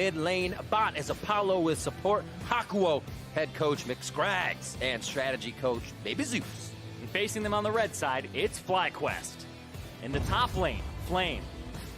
mid-lane bot as Apollo with support Hakuho, head coach McScraggs, and strategy coach Baby Zeus. And facing them on the red side, it's FlyQuest. In the top lane, Flame.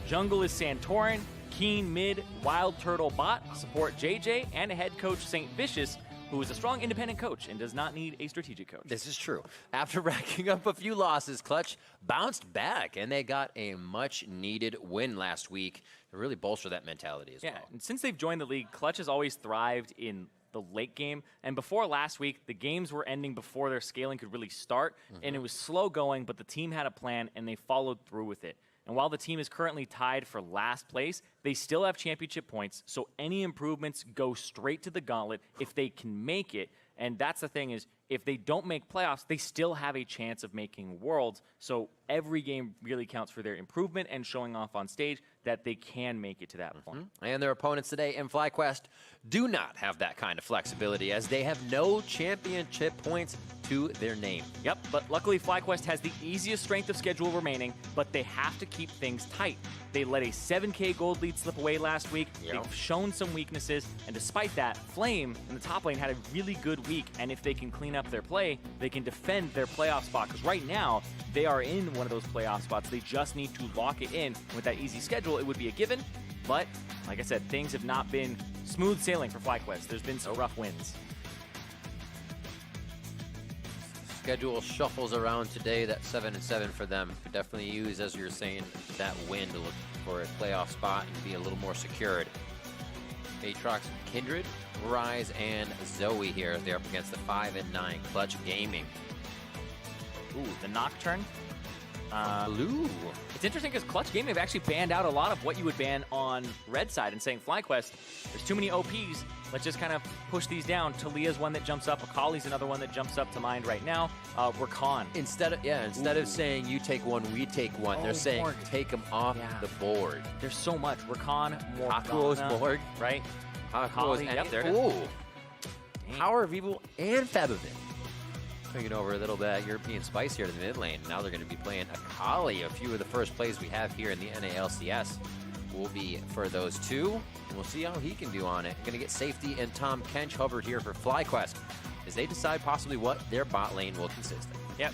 Jungle is Santorin, Keane mid, WILDTURTLE bot, support JayJ, and head coach St. Vicious, who is a strong independent coach and does not need a strategic coach. This is true. After racking up a few losses, Clutch bounced back, and they got a much-needed win last week to really bolster that mentality as well. Yeah, and since they've joined the league, Clutch has always thrived in the late game. And before last week, the games were ending before their scaling could really start, and it was slow going, but the team had a plan, and they followed through with it. And while the team is currently tied for last place, they still have championship points, so any improvements go straight to the gauntlet if they can make it. And that's the thing is, if they don't make playoffs, they still have a chance of making Worlds. So every game really counts for their improvement and showing off on stage that they can make it to that point. And their opponents today in FlyQuest do not have that kind of flexibility, as they have no championship points to their name. Yep, but luckily FlyQuest has the easiest strength of schedule remaining, but they have to keep things tight. They let a 7K gold lead slip away last week. They've shown some weaknesses, and despite that, Flame in the top lane had a really good week, and if they can clean up their play, they can defend their playoff spot, because right now, they are in one of those playoff spots. They just need to lock it in. With that easy schedule, it would be a given, but like I said, things have not been smooth sailing for FlyQuest. There's been some rough wins. Schedule shuffles around today. That 7-7 for them could definitely use, as you're saying, that win to look for a playoff spot and be a little more secured. Aatrox, Kindred, Rise, and Zoe here. They're up against the 5 and 9 Clutch Gaming. Ooh, the Nocturne. Blue. It's interesting because Clutch Gaming have actually banned out a lot of what you would ban on red side and saying FlyQuest, there's too many OPs. Let's just kind of push these down. Taliyah's one that jumps up. Akali's another one that jumps up to mind right now. Rakan. Instead of saying you take one, we take one, they're saying Morg. take them off the board. There's so much. Rakan, Hakuho's Morgana, Morg. right? Hakuho's, Yep, there it is. Ooh. Power of Evil and Febiven. Bringing over a little bit of European spice here to the mid lane. Now they're going to be playing Akali. A few of the first plays we have here in the NALCS will be for those two. And we'll see how he can do on it. Going to get safety and Tahm Kench hovered here for FlyQuest as they decide possibly what their bot lane will consist of. Yep.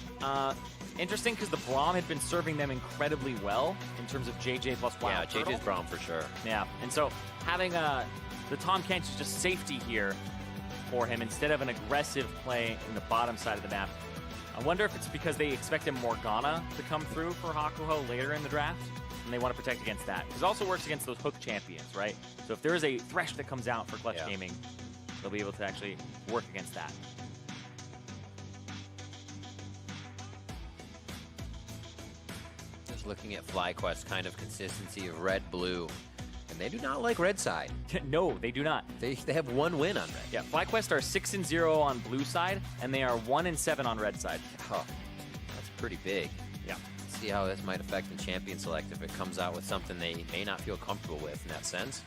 Interesting because the Braum had been serving them incredibly well in terms of JayJ plus WILDTURTLE. Yeah, JayJ's Braum for sure. Yeah, and so having the Tahm Kench is just safety here for him instead of an aggressive play in the bottom side of the map. I wonder if it's because they expect a Morgana to come through for Hakuho later in the draft, and they want to protect against that. Because it also works against those hook champions, right? So if there is a Thresh that comes out for Clutch Gaming, they'll be able to actually work against that. Just looking at FlyQuest, kind of consistency of red-blue. And they do not like red side. No, they do not. They have one win on red. Yeah, FlyQuest are 6-0 on blue side, and they are 1-7 on red side. Oh, that's pretty big. Yeah. Let's see how this might affect the champion select if it comes out with something they may not feel comfortable with in that sense.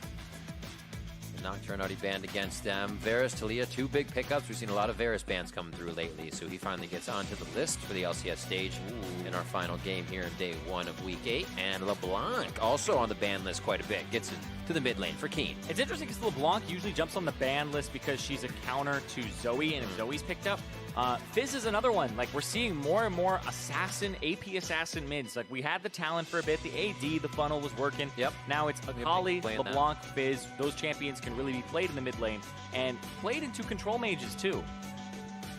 The Nocturne already banned against them. Varus, Taliyah, two big pickups. We've seen a lot of Varus bans coming through lately, so he finally gets onto the list for the LCS stage in our final game here in day 1 of week 8. And LeBlanc also on the ban list quite a bit. Gets into the mid lane for Keane. It's interesting because LeBlanc usually jumps on the ban list because she's a counter to Zoe, and if Zoe's picked up, Fizz is another one. Like, we're seeing more and more assassin, AP assassin mids. Like, we had the Talon for a bit, the AD, the funnel was working. Yep. Now it's Akali, LeBlanc, Fizz. Those champions can really be played in the mid lane and played into control mages too.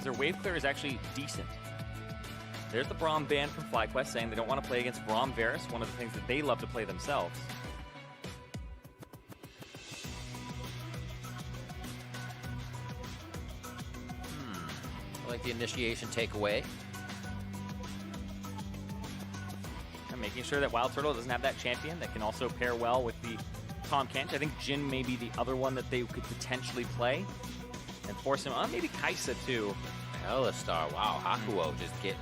Their wave clear is actually decent. There's the Braum ban from FlyQuest saying they don't want to play against Braum Varus, one of the things that they love to play themselves. I like the initiation takeaway. And making sure that WILDTURTLE doesn't have that champion that can also pair well with the Tahm Kench. I think Jhin may be the other one that they could potentially play and force him on. Maybe Kai'Sa too. Alistar, wow, Hakuho just getting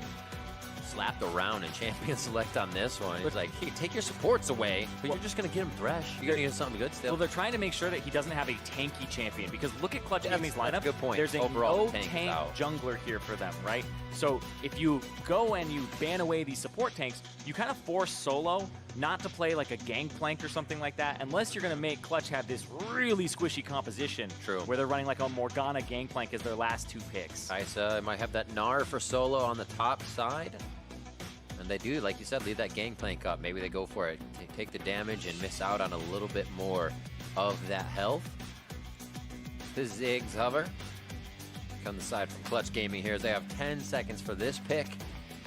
slapped around in champion select on this one. It's like, hey, take your supports away, but you're just going to get him Thresh. You're going to get something good still. Well, they're trying to make sure that he doesn't have a tanky champion, because look at Clutch Gaming's lineup. Good point. There's a Overall, no-tank jungler here for them, right? So if you go and you ban away these support tanks, you kind of force solo not to play like a Gangplank or something like that, unless you're going to make Clutch have this really squishy composition. True. Where they're running like a Morgana Gangplank as their last 2 picks. Kai'Sa might have that Gnar for solo on the top side. And they do, like you said, leave that Gangplank up. Maybe they go for it, take the damage and miss out on a little bit more of that health. The Ziggs hover. On the side from Clutch Gaming here, they have 10 seconds for this pick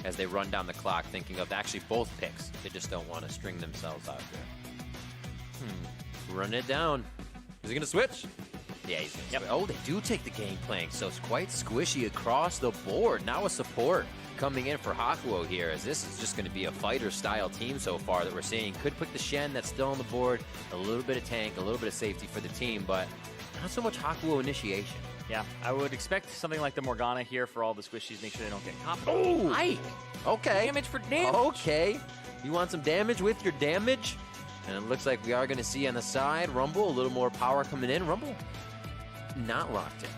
as they run down the clock, thinking of actually both picks. They just don't want to string themselves out there. Run it down. Is he going to switch? Yeah, he's going to switch. Oh, they do take the Gangplank, so it's quite squishy across the board. Now a support coming in for Hakuho here, as this is just going to be a fighter-style team so far that we're seeing. Could put the Shen that's still on the board, a little bit of tank, a little bit of safety for the team, but not so much Hakuho initiation. Yeah, I would expect something like the Morgana here for all the squishies, make sure they don't get caught. Oh, Pyke. Okay. Damage for damage. Okay. You want some damage with your damage? And it looks like we are going to see on the side, Rumble, a little more power coming in. Rumble not locked in.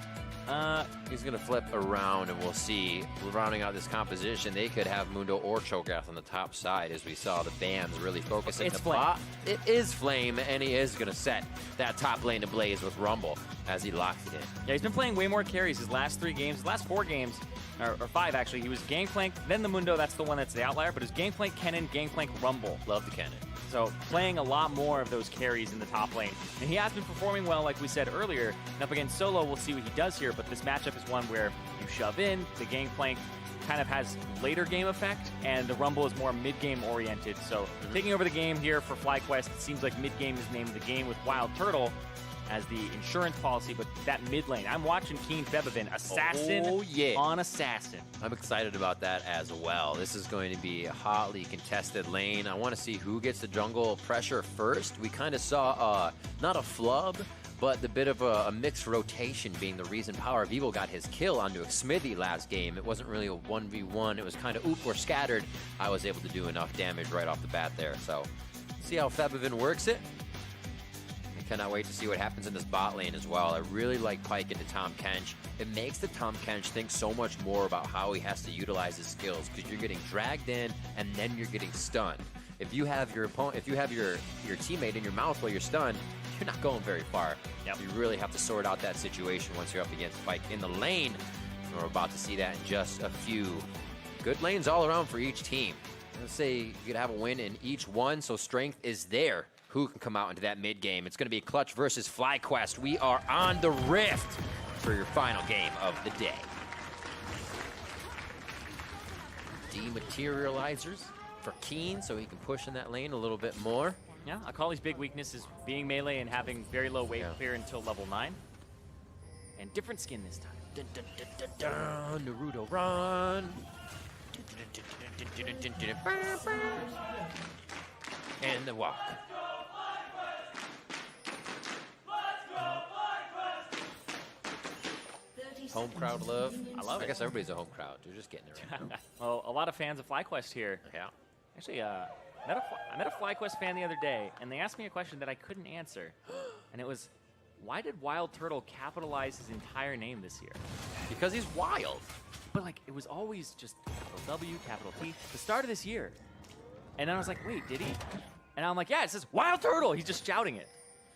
He's going to flip around, and we'll see. Rounding out this composition, they could have Mundo or Cho'Gath on the top side, as we saw the bans really focusing It's the Flame. bot. It is Flame, and he is going to set that top lane ablaze with Rumble as he locks it in. Yeah, he's been playing way more carries his last 3 games. His last 4 games, or 5 actually, he was Gangplank, then the Mundo, that's the one that's the outlier, but his Gangplank, Kennen, Gangplank, Rumble. Love the cannon. So playing a lot more of those carries in the top lane. And he has been performing well, like we said earlier. And up against Solo, we'll see what he does here, but this matchup is one where you shove in, the Gangplank kind of has later game effect, and the Rumble is more mid-game oriented. So taking over the game here for FlyQuest, it seems like mid-game is named the game with WILDTURTLE as the insurance policy, but that mid lane, I'm watching Keane Febiven, assassin on assassin. I'm excited about that as well. This is going to be a hotly contested lane. I want to see who gets the jungle pressure first. We kind of saw, not a flub, but the bit of a mixed rotation being the reason Power of Evil got his kill onto a Smithy last game. It wasn't really a 1v1. It was kind of oop or scattered. I was able to do enough damage right off the bat there. So, see how Febiven works it. Cannot wait to see what happens in this bot lane as well. I really like Pyke into Tahm Kench. It makes the Tahm Kench think so much more about how he has to utilize his skills, because you're getting dragged in and then you're getting stunned. If you have your opponent, if you have your teammate in your mouth while you're stunned, you're not going very far. Yep. You really have to sort out that situation once you're up against Pyke in the lane. And we're about to see that in just a few. Good lanes all around for each team. Let's say you could have a win in each one, so strength is there. Who can come out into that mid game? It's going to be Clutch versus FlyQuest. We are on the Rift for your final game of the day. Dematerializers for Keane, so he can push in that lane a little bit more. Yeah, Akali's big weakness is being melee and having very low wave clear until level 9. And different skin this time. Dun, dun, dun, dun, dun. Naruto run. And the walk. Home crowd love. I love it. I guess everybody's a home crowd. They're just getting it right. Well, a lot of fans of FlyQuest here. Yeah. Actually, I met a FlyQuest fan the other day, and they asked me a question that I couldn't answer. And it was, why did WILDTURTLE capitalize his entire name this year? Because he's wild. But like, it was always just capital W, capital T, the start of this year. And then I was like, wait, did he? And I'm like, yeah, it says WILDTURTLE. He's just shouting it.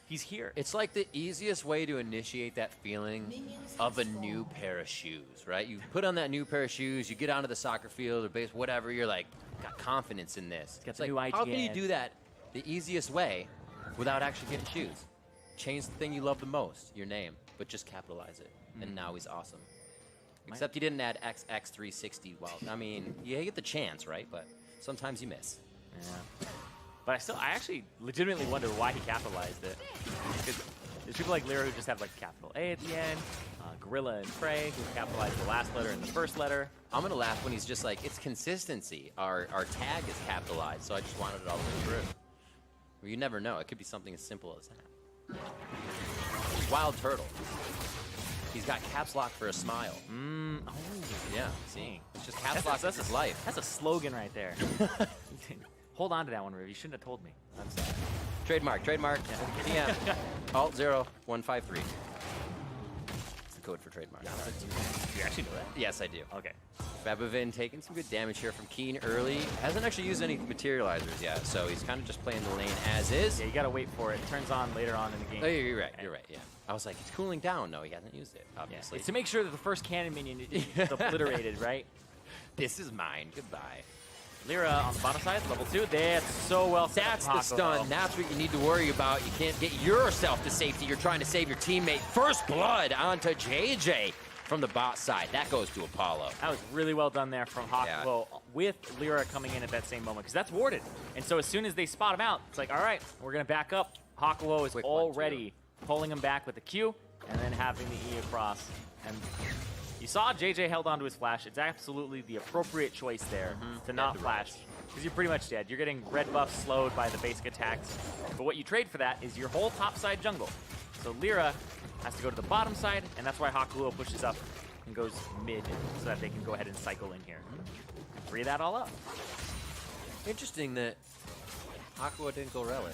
He's here. It's like the easiest way to initiate that feeling of a new pair of shoes, right? You put on that new pair of shoes, you get onto the soccer field or base, whatever, you're like, got confidence in this. Got It's the like, new IGN. how can you do that the easiest way without actually getting shoes? Change the thing you love the most, your name, but just capitalize it. And now he's awesome. Except he didn't add XX360. Well, I mean, you get the chance, right? But sometimes you miss. Yeah. But I actually legitimately wonder why he capitalized it. Because there's people like LirA who just have like capital A at the end, Gorilla and Prey who capitalize the last letter and the first letter. I'm gonna laugh when he's just like, it's consistency. Our tag is capitalized, so I just wanted it all the way through. Well, you never know. It could be something as simple as that. WILDTURTLE. He's got caps lock for a smile. Oh, Yeah, see? It's just caps lock. That's his life. That's a slogan right there. Hold on to that one, Riv. You shouldn't have told me. I'm sorry. Trademark. Yeah. Alt 0153. It's the code for trademark. you actually know that? Yes, I do. Okay. Febiven taking some good damage here from Keane early. Hasn't actually used any materializers yet, so he's kind of just playing the lane as is. Yeah, you gotta wait for it. It turns on later on in the game. Oh, you're right. You're right. Yeah. I was like, it's cooling down. No, he hasn't used it. Yeah. Obviously. It's to make sure that the first cannon minion is obliterated, right? This is mine. Goodbye. LirA on the bottom side, level 2. That's so well set. That's the stun. That's what you need to worry about. You can't get yourself to safety. You're trying to save your teammate. First blood onto JayJ from the bot side. That goes to Apollo. That was really well done there from Hakuho with LirA coming in at that same moment because that's warded. And so as soon as they spot him out, it's like, all right, we're going to back up. Hakuho is already pulling him back with the Q and then having the E across. And you saw JayJ held onto his flash. It's absolutely the appropriate choice there to not flash because you're pretty much dead. You're getting red buff slowed by the basic attacks. But what you trade for that is your whole top side jungle. So LirA has to go to the bottom side, and that's why Hakuho pushes up and goes mid so that they can go ahead and cycle in here. Free that all up. Interesting that Hakuho didn't go Relic.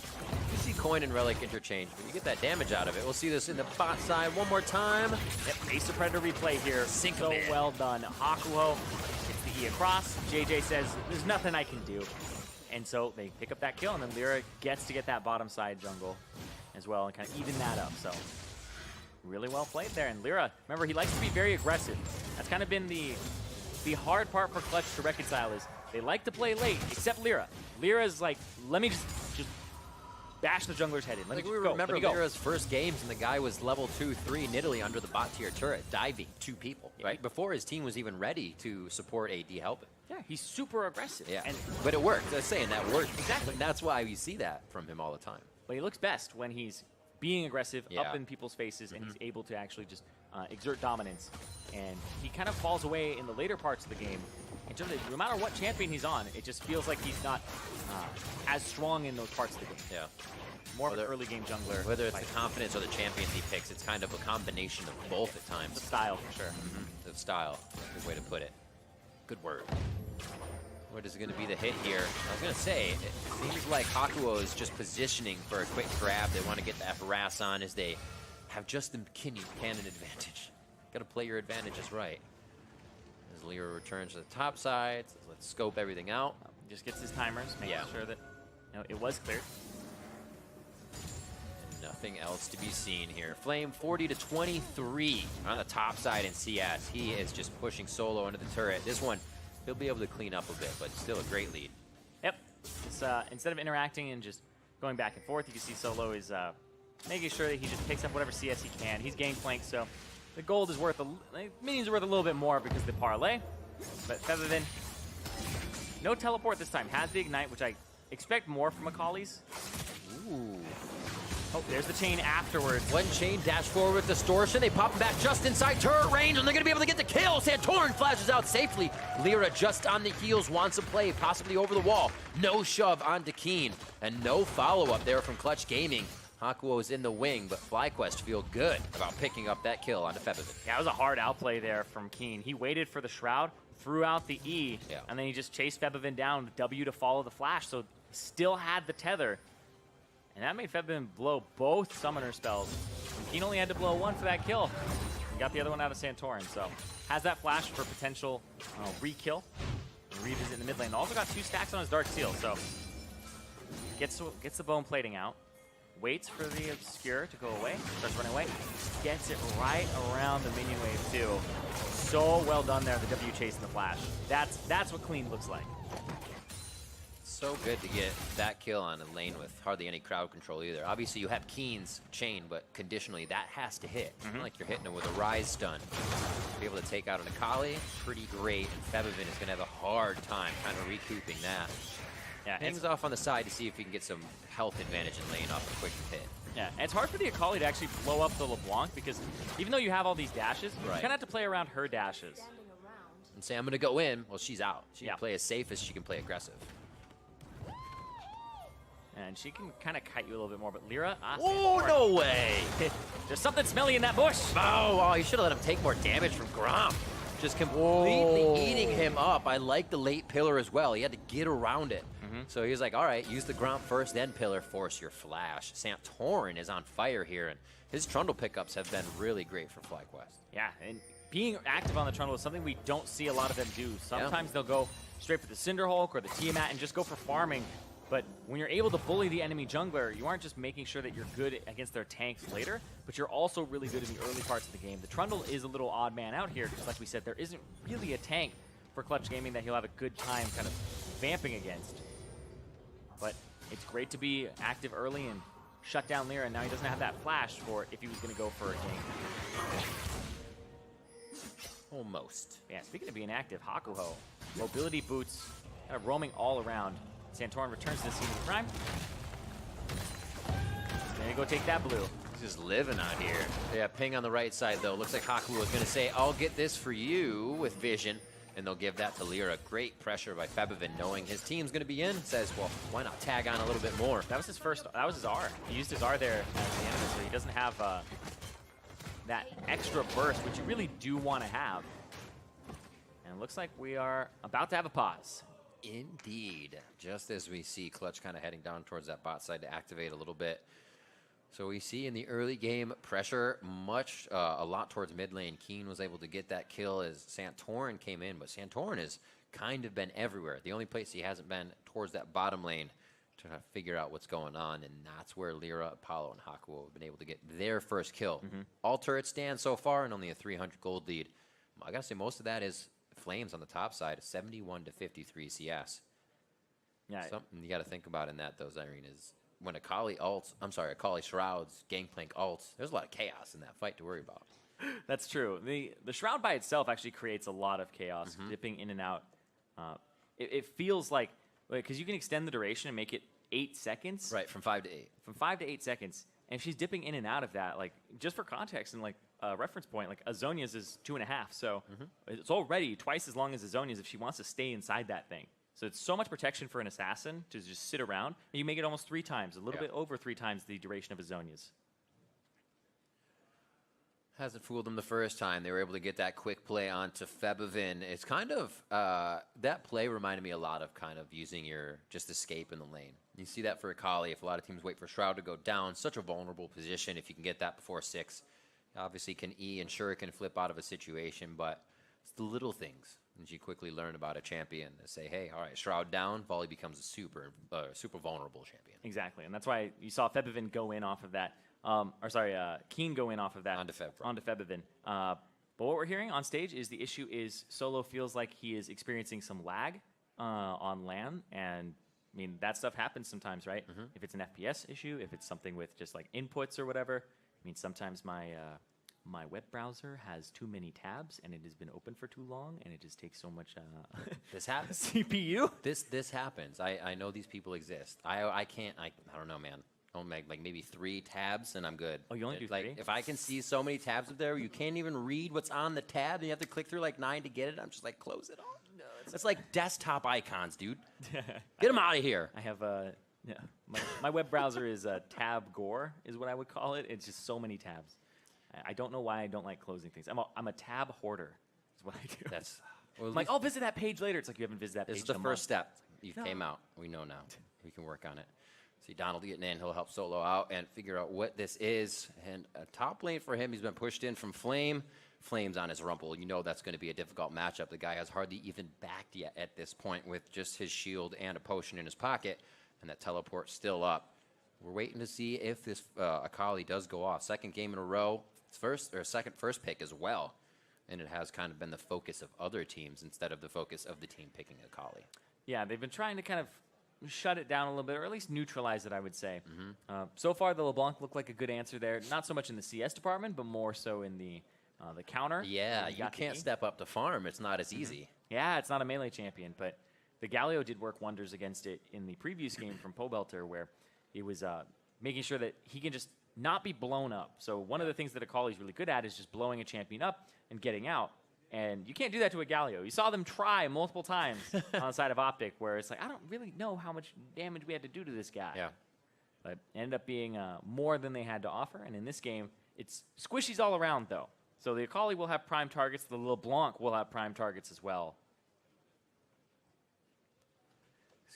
You see Coin and Relic interchange, but you get that damage out of it. We'll see this in the bot side one more time. Yep, Ace of Predator replay here. Sink so him in. well done. Hakuho gets the E across. JayJ says, there's nothing I can do. And so they pick up that kill, and then LirA gets to get that bottom side jungle as well and kind of even that up. So really well played there. And LirA, remember, he likes to be very aggressive. That's kind of been the hard part for Clutch to reconcile is they like to play late, except LirA. LirA's like, let me just bash the jungler's head in. Let me just go. Remember LirA's first games, and the guy was level 2-3 in Italy under the bot tier turret, diving 2 people, right? Before his team was even ready to support AD helping. Yeah, he's super aggressive. Yeah, and but it worked. I was saying that worked. Exactly. That's why you see that from him all the time. But he looks best when he's being aggressive up Yeah. in people's faces and he's able to actually just exert dominance. And he kind of falls away in the later parts of the game. In terms of, no matter what champion he's on, it just feels like he's not as strong in those parts of the game. Yeah. More of an early game jungler. Whether it's the confidence or the champions he picks, it's kind of a combination of both at times. The style, for sure. The style, good way to put it. Good word. What is going to be the hit here? I was going to say, it seems like Hakuho is just positioning for a quick grab. They want to get that harass on as they have just the cannon advantage. Got to play your advantages right. As LirA returns to the top side, says, let's scope everything out. Just gets his timers, making sure that it was cleared. Nothing else to be seen here. Flame 40-23 on the top side in CS. He is just pushing solo into the turret. This one, he'll be able to clean up a bit, but still a great lead. Yep. It's, instead of interacting and just going back and forth, you can see Solo is making sure that he just picks up whatever CS he can. He's Gangplank, so the gold is worth minions are worth a little bit more because of the parlay. But Febiven, no teleport this time. Has the ignite, which I expect more from Akali's. Ooh. Oh, there's the chain afterwards. One chain dash forward with distortion. They pop him back just inside turret range, and they're going to be able to get the kill. Santorin flashes out safely. LirA just on the heels, wants a play, possibly over the wall. No shove onto Keane, and no follow-up there from Clutch Gaming. Hakuho is in the wing, but FlyQuest feel good about picking up that kill onto Febiven. Yeah, it was a hard outplay there from Keane. He waited for the Shroud, threw out the E, and then he just chased Febiven down with W to follow the flash, so still had the tether. And that made Febiven blow both summoner spells. And Keane only had to blow one for that kill. He got the other one out of Santorin, so has that flash for potential re-kill and revisit in the mid lane. Also got 2 stacks on his Dark Seal, so gets the bone plating out, waits for the Obscure to go away, starts running away, gets it right around the minion wave too. So well done there, the W chase and the flash. That's what clean looks like. So good to get that kill on a lane with hardly any crowd control either. Obviously, you have Keane's chain, but conditionally, that has to hit. It's not like you're hitting it with a Rise stun. To be able to take out an Akali, pretty great. And Febiven is going to have a hard time kind of recouping that. Yeah, Hangs off on the side to see if he can get some health advantage in lane off a quick hit. Yeah, and it's hard for the Akali to actually blow up the LeBlanc because even though you have all these dashes, you kind of have to play around her dashes. And say, I'm going to go in. Well, she's out. She can Yeah. play as safe as she can play aggressive. And she can kind of kite you a little bit more, but LirA, Oh, no way! there's something smelly in that bush. Oh, you should have let him take more damage from Gromp. Just completely eating him up. I like the late pillar as well. He had to get around it. So he was like, all right, use the Gromp first, then pillar, force your flash. Santorin is on fire here, and his Trundle pickups have been really great for FlyQuest. Yeah, and being active on the Trundle is something we don't see a lot of them do. Sometimes they'll go straight for the Cinderhulk or the Tiamat and just go for farming. But when you're able to bully the enemy jungler, you aren't just making sure that you're good against their tanks later, but you're also really good in the early parts of the game. The Trundle is a little odd man out here because, like we said, there isn't really a tank for Clutch Gaming that he'll have a good time kind of vamping against. But it's great to be active early and shut down LirA, and now he doesn't have that flash for if he was going to go for a gank. Almost. Yeah, speaking of being active, Hakuho, mobility boots, kind of roaming all around. Santorin returns to the scene with Prime. Gonna go take that blue. He's just living out here. Yeah, ping on the right side, though. Looks like Hakuho is going to say, I'll get this for you with vision. And they'll give that to LirA. Great pressure by Febiven, knowing his team's going to be in. Says, well, why not tag on a little bit more? That was his first, that was his R. He used his R there at the end of it, so he doesn't have that extra burst, which you really do want to have. And it looks like we are about to have a pause. Indeed. Just as we see Clutch kind of heading down towards that bot side to activate a little bit. So we see in the early game pressure a lot towards mid lane. Keane was able to get that kill as Santorin came in, but Santorin has kind of been everywhere. The only place he hasn't been towards that bottom lane to figure out what's going on, and that's where LirA, Apollo, and Hakuho have been able to get their first kill. All turrets stand so far and only a 300 gold lead. I gotta say most of that is Flames on the top side, 71 to 53 CS. Yeah. Something you gotta think about in that, though, Zyrene, is when Akali Shrouds, Gangplank ults, there's a lot of chaos in that fight to worry about. That's true. The Shroud by itself actually creates a lot of chaos, dipping in and out. It feels like, because you can extend the duration and make it 8 seconds. Right, from 5 to 8. From 5 to 8 seconds. And if she's dipping in and out of that, like, just for context and like a reference point, like Azonia's is 2.5. So it's already twice as long as Azonia's if she wants to stay inside that thing. So it's so much protection for an assassin to just sit around. And you make it almost 3 times, a little bit over 3 times the duration of Azonia's. Hasn't fooled them the first time. They were able to get that quick play onto Febiven. It's kind of, that play reminded me a lot of kind of using your just escape in the lane. You see that for Akali. If a lot of teams wait for Shroud to go down, such a vulnerable position. If you can get that before 6, obviously can E and Shuriken flip out of a situation, but it's the little things. And you quickly learn about a champion to say, hey, all right, Shroud down, Volley becomes a super vulnerable champion. Exactly, and that's why you saw Febiven go in off of that. Keane go in off of that. Onto Febiven. But what we're hearing on stage is the issue is Solo feels like he is experiencing some lag on LAN, and I mean, that stuff happens sometimes, right? If it's an FPS issue, if it's something with just like inputs or whatever. I mean, sometimes my web browser has too many tabs and it has been open for too long and it just takes so much this happens. CPU. This happens. I know these people exist. I don't know, man. I'll make like maybe 3 tabs and I'm good. Oh, you only do 3? If I can see so many tabs up there, you can't even read what's on the tab and you have to click through like 9 to get it. I'm just like, close it all. No, it's like desktop icons, dude. Get them out of here. I have my web browser is tab gore is what I would call it. It's just so many tabs. I don't know why I don't like closing things. I'm a tab hoarder. Is what I do. That's. Well, I'm like, I'll visit that page later. It's like you haven't visited that page. This is the first step. You came out. We know now. We can work on it. See Donald getting in. He'll help Solo out and figure out what this is. And a top lane for him. He's been pushed in from Flame. Flame's on his rumble. You know that's going to be a difficult matchup. The guy has hardly even backed yet at this point with just his shield and a potion in his pocket. And that teleport still up. We're waiting to see if this Akali does go off. Second game in a row. Second first pick as well. And it has kind of been the focus of other teams instead of the focus of the team picking Akali. Yeah, they've been trying to kind of shut it down a little bit, or at least neutralize it, I would say. So far, the LeBlanc looked like a good answer there. Not so much in the CS department, but more so in the counter. Yeah, you can't step up to farm. It's not as easy. Yeah, it's not a melee champion, but the Galio did work wonders against it in the previous game from Pobelter, where it was making sure that he can just not be blown up. So one of the things that Akali's really good at is just blowing a champion up and getting out. And you can't do that to a Galio. You saw them try multiple times on the side of Optic, where it's like, I don't really know how much damage we had to do to this guy. Yeah. But it ended up being more than they had to offer. And in this game, it's squishies all around, though. So the Akali will have prime targets. The LeBlanc will have prime targets as well.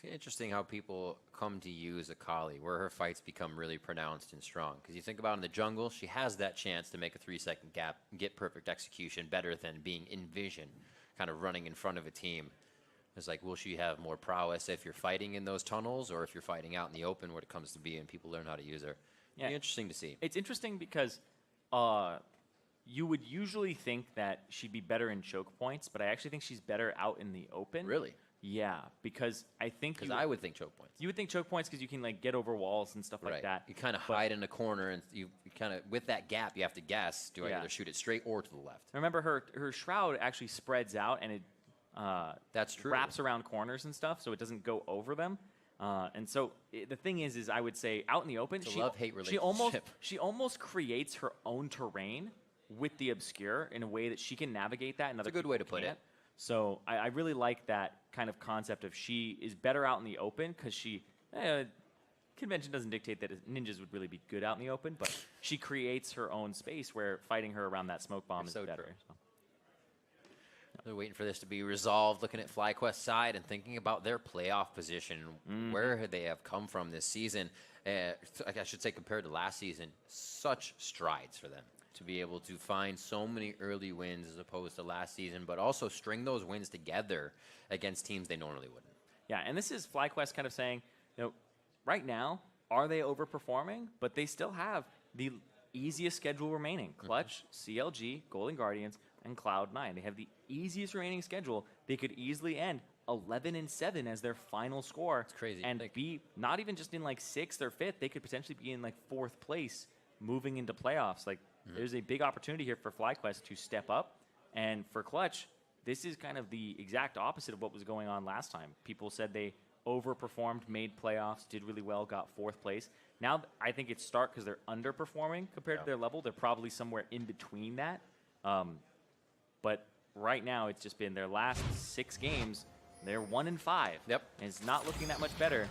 It's interesting how people come to use Akali, where her fights become really pronounced and strong. Because you think about in the jungle, she has that chance to make a 3-second gap, get perfect execution better than being in vision, kind of running in front of a team. It's like, will she have more prowess if you're fighting in those tunnels or if you're fighting out in the open when it comes to being, people learn how to use her? Yeah. Be interesting to see. It's interesting because you would usually think that she'd be better in choke points, but I actually think she's better out in the open. Really? Yeah, because I think I would think choke points. You would think choke points because you can like get over walls and stuff like that. You kind of hide in a corner, and you kind of with that gap, you have to guess: do I either shoot it straight or to the left? Remember, her shroud actually spreads out and it that's true. Wraps around corners and stuff, so it doesn't go over them. And so the thing is I would say out in the open, it's a love-hate relationship. She almost creates her own terrain with the obscure in a way that she can navigate that. That's a good way to put it. So I really like that kind of concept of she is better out in the open because she, convention doesn't dictate that ninjas would really be good out in the open, but she creates her own space where fighting her around that smoke bomb is so better. So. They're waiting for this to be resolved, looking at FlyQuest's side and thinking about their playoff position, where they have come from this season. I should say compared to last season, such strides for them to be able to find so many early wins as opposed to last season, but also string those wins together against teams they normally wouldn't. Yeah, and this is FlyQuest kind of saying, right now, are they overperforming? But they still have the easiest schedule remaining. Clutch, CLG, Golden Guardians, and Cloud9. They have the easiest remaining schedule. They could easily end 11-7 as their final score. It's crazy. And be not even just in like 6th or 5th, they could potentially be in like 4th place moving into playoffs. Like, there's a big opportunity here for FlyQuest to step up. And for Clutch, this is kind of the exact opposite of what was going on last time. People said they overperformed, made playoffs, did really well, got 4th place. Now I think it's stark because they're underperforming compared to their level. They're probably somewhere in between that. But right now it's just been their last 6 games. They're 1-5. Yep. And it's not looking that much better.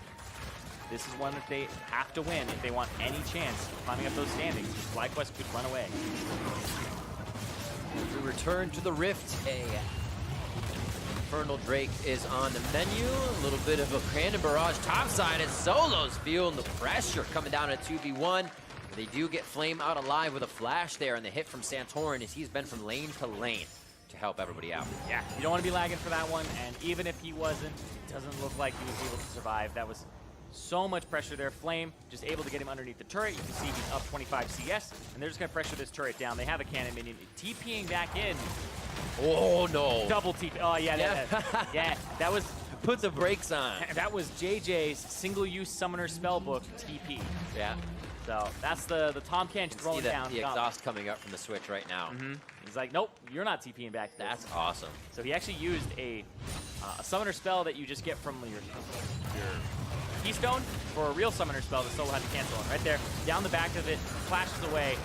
This is one that they have to win if they want any chance of climbing up those standings. FlyQuest could run away. We return to the Rift. Infernal Drake is on the menu. A little bit of a cannon barrage topside, and Solo's feeling the pressure coming down at 2v1. They do get Flame out alive with a flash there, and the hit from Santorin as he's been from lane to lane to help everybody out. Yeah, you don't want to be lagging for that one, and even if he wasn't, it doesn't look like he was able to survive. That was so much pressure there. Flame just able to get him underneath the turret. You can see he's up 25 CS, and they're just going to pressure this turret down. They have a cannon minion. TPing back in. Oh, no. Double TP. Oh, yeah. That was... Put the brakes on. That was JayJ's single-use summoner spellbook TP. Yeah. So that's the Tahm Kench throwing down. The exhaust coming up from the switch right now. He's like, nope, you're not TPing back. That's awesome. So he actually used a summoner spell that you just get from your Keystone for a real summoner spell that Solo had to cancel on. Right there, down the back of it, flashes away.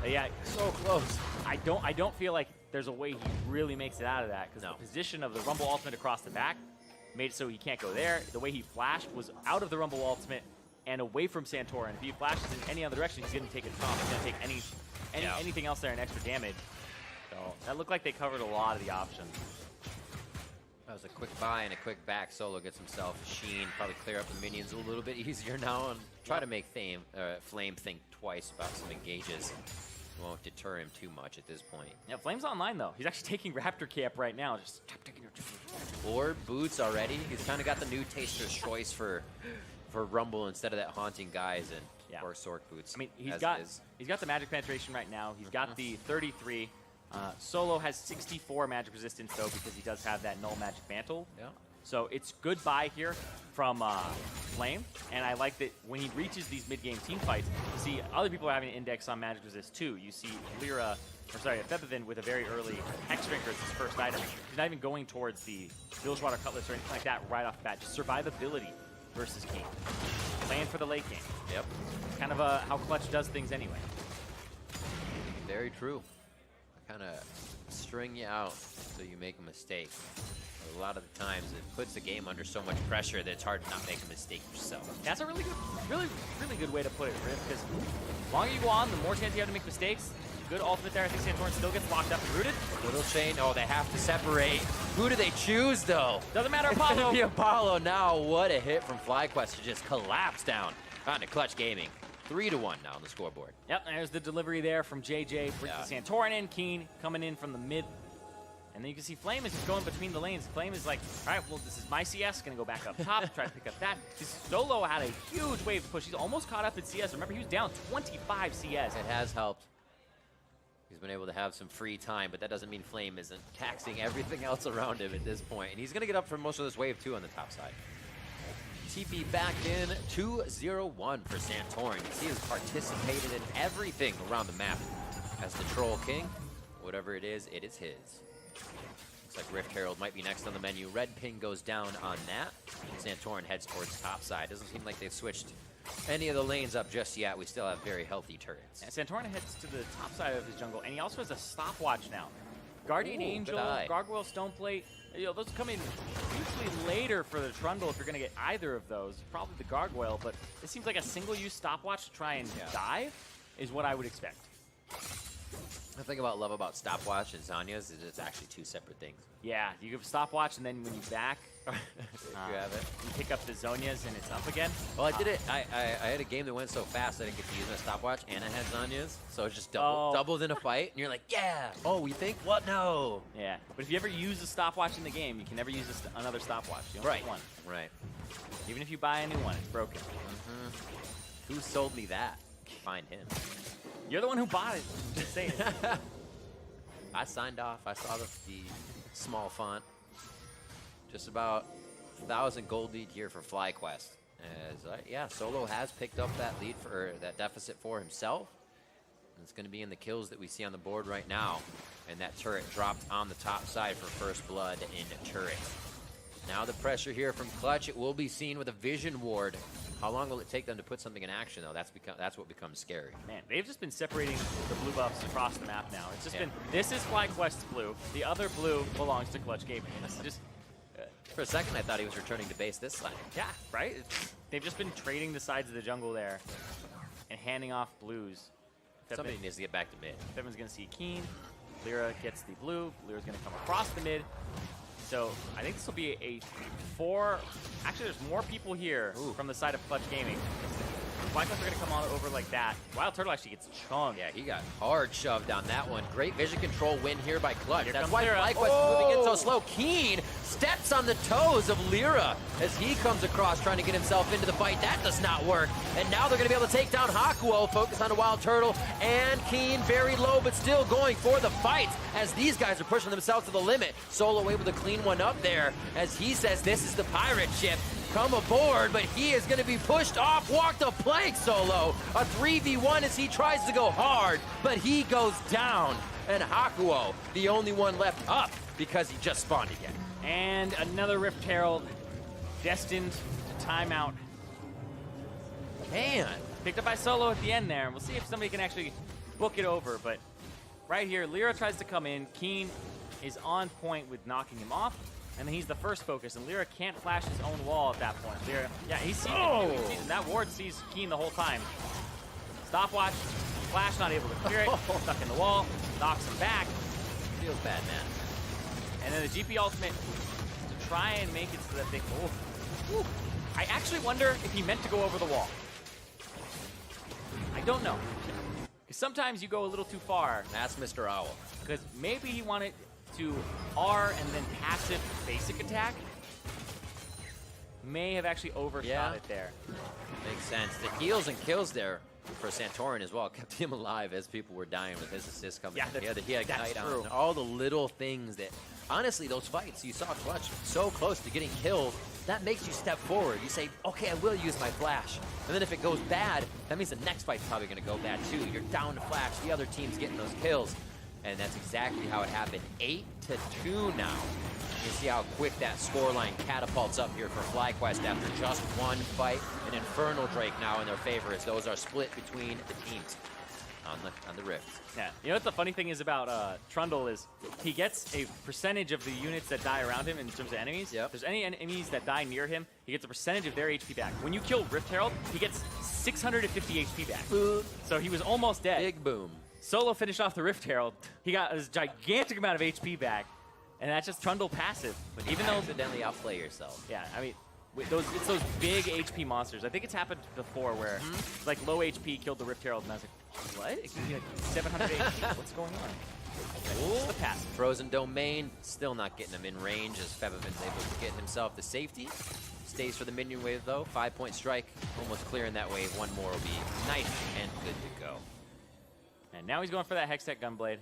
Yeah, so close. I don't feel like there's a way he really makes it out of that because the position of the Rumble ultimate across the back made it so he can't go there. The way he flashed was out of the Rumble ultimate and away from Santorin. If he flashes in any other direction, he's going to take a Tahm. He's going to take anything else there and extra damage. So that looked like they covered a lot of the options. That was a quick buy and a quick back. Solo gets himself a Sheen. Probably clear up the minions a little bit easier now and try to make Flame think twice about some engages. Won't deter him too much at this point. Yeah, Flame's online though. He's actually taking Raptor Camp right now. Just 4 boots already. He's kind of got the new Taster's Choice for Rumble instead of that Haunting Guise and or Sork boots. I mean, he's got the magic penetration right now. He's got the 33. Solo has 64 magic resistance though because he does have that null magic mantle. Yeah. So it's good buy here from Flame, and I like that when he reaches these mid-game team fights, you see other people are having an index on magic resist too. You see Febiven with a very early Hex Drinker as his first item. He's not even going towards the Bilgewater Cutlass or anything like that right off the bat. Just survivability versus Keane. Playing for the late game. Yep. Kind of how Clutch does things anyway. Very true. Kind of string you out so you make a mistake. A lot of the times it puts the game under so much pressure that it's hard to not make a mistake yourself. That's a really good way to put it, Riff, because the longer you go on, the more chance you have to make mistakes. good ultimate there. I think Santorin still gets locked up and rooted. Little chain. Oh, they have to separate. Who do they choose, though? Doesn't matter, It's gonna Apollo. be Apollo now. What a hit from FlyQuest to just collapse down onto Clutch Gaming. 3-1 now on the scoreboard. Yep, there's the delivery there from JayJ. Brings the Santorin in, Keane coming in from the mid. And then you can see Flame is just going between the lanes. Flame is like, all right, well, this is my CS. Gonna go back up top, try to pick up that. This Solo had a huge wave to push. He's almost caught up in CS. Remember, he was down 25 CS. It has helped. He's been able to have some free time, but that doesn't mean Flame isn't taxing everything else around him at this point. And he's gonna get up for most of this wave too on the top side. TP back in, 2-0-1 for Santorin. You see he's participated in everything around the map as the Troll King. Whatever it is his. Looks like Rift Herald might be next on the menu. Red ping goes down on that. Santorin heads towards top side. Doesn't seem like they've switched any of the lanes up just yet. We still have very healthy turrets. And Santorin heads to the top side of his jungle, and he also has a stopwatch now. Guardian Ooh, Angel, Gargoyle Stoneplate, you know, those come in usually later for the Trundle if you're going to get either of those. Probably the Gargoyle, but it seems like a single-use stopwatch to try and dive is what I would expect. The thing I love about stopwatch and Zanya's is it's actually two separate things. Yeah, you give a stopwatch, and then when you back, you have it. you pick up the Zonias, and it's up again. Well, I did it. I had a game that went so fast I didn't get to use my stopwatch, and I had Zanya's, so it's just doubled in a fight. And you're like, yeah. Oh, we think what? No. Yeah, but if you ever use a stopwatch in the game, you can never use another stopwatch. You only get one. Right. Even if you buy a new one, it's broken. Who sold me that? Find him. You're the one who bought it. Just saying. I signed off. I saw the small font. Just about 1,000 gold lead here for FlyQuest. As Solo has picked up that lead for that deficit for himself. And it's going to be in the kills that we see on the board right now. And that turret dropped on the top side for first blood in turret. Now the pressure here from Clutch. It will be seen with a vision ward. How long will it take them to put something in action, though? That's what becomes scary. Man, they've just been separating the blue buffs across the map now. It's just been, this is FlyQuest's blue. The other blue belongs to Clutch Gaming. It's just... For a second, I thought he was returning to base this side. Yeah, right? They've just been trading the sides of the jungle there and handing off blues. Somebody needs to get back to mid. Febiven's going to see Keane. LirA gets the blue. LirA's going to come across the mid. So I think this will be a 4. Actually, there's more people here from the side of Clutch Gaming. FlyQuest are going to come on over like that. WILDTURTLE actually gets chunked. Yeah, he got hard shoved on that one. Great vision control win here by Clutch. Here That's comes why LirA. FlyQuest is moving in so slow. Keane steps on the toes of LirA as he comes across trying to get himself into the fight. That does not work. And now they're going to be able to take down Hakuho. Focus on the WILDTURTLE. And Keane very low, but still going for the fight as these guys are pushing themselves to the limit. Solo able to clean one up there as he says this is the pirate ship. Come aboard, but he is going to be pushed off. Walk the plank, Solo. A 3v1 as he tries to go hard, but he goes down. And Hakuho, the only one left up because he just spawned again. And another Rift Herald destined to timeout. Man. Picked up by Solo at the end there. We'll see if somebody can actually book it over, but right here, LirA tries to come in. Keane is on point with knocking him off. And then he's the first focus, and LirA can't flash his own wall at that point. LirA, yeah, he's seen it. He's seen that ward sees Keane the whole time. Stopwatch, flash not able to clear it, stuck in the wall, knocks him back. Feels bad, man. And then the GP ultimate to try and make it so that they... I actually wonder if he meant to go over the wall. I don't know. Because sometimes you go a little too far. That's Mr. Owl. Because maybe he wanted to R and then passive basic attack. May have actually overshot it there. Makes sense. The heals and kills there for Santorin as well kept him alive as people were dying with his assist coming. Yeah, he had Ignite on. All the little things that, honestly, those fights, you saw Clutch so close to getting killed, that makes you step forward. You say, okay, I will use my flash. And then if it goes bad, that means the next fight's probably going to go bad too. You're down to flash. The other team's getting those kills. And that's exactly how it happened. 8-2 now. You see how quick that scoreline catapults up here for FlyQuest after just one fight. An Infernal Drake now in their favor as those are split between the teams on the Rift. Yeah, you know what the funny thing is about Trundle is he gets a percentage of the units that die around him in terms of enemies. Yep. If there's any enemies that die near him, he gets a percentage of their HP back. When you kill Rift Herald, he gets 650 HP back. So he was almost dead. Big boom. Solo finished off the Rift Herald. He got a gigantic amount of HP back, and that's just Trundle passive. When you accidentally outplay yourself. Yeah, I mean, it's those big HP monsters. I think it's happened before where like low HP killed the Rift Herald, and I was like, what? It gives you like 700 HP. What's going on? Okay, the passive. Frozen Domain, still not getting him in range as Febiven's able to get himself the safety. Stays for the minion wave though, 5-point strike, almost clearing that wave. One more will be nice and good to go. And now he's going for that Hextech Gunblade.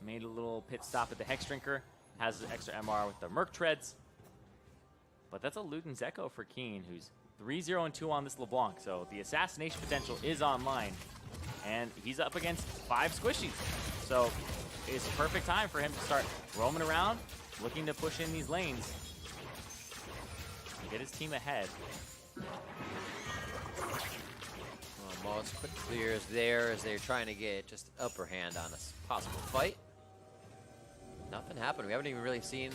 Made a little pit stop at the Hex Drinker. Has the extra MR with the Merc Treads. But that's a Luden's Echo for Keane, who's 3-0-2 on this LeBlanc. So the assassination potential is online. And he's up against 5 squishies. So it's a perfect time for him to start roaming around, looking to push in these lanes. And get his team ahead. Maul's quick clears there as they're trying to get just upper hand on a possible fight. Nothing happened. We haven't even really seen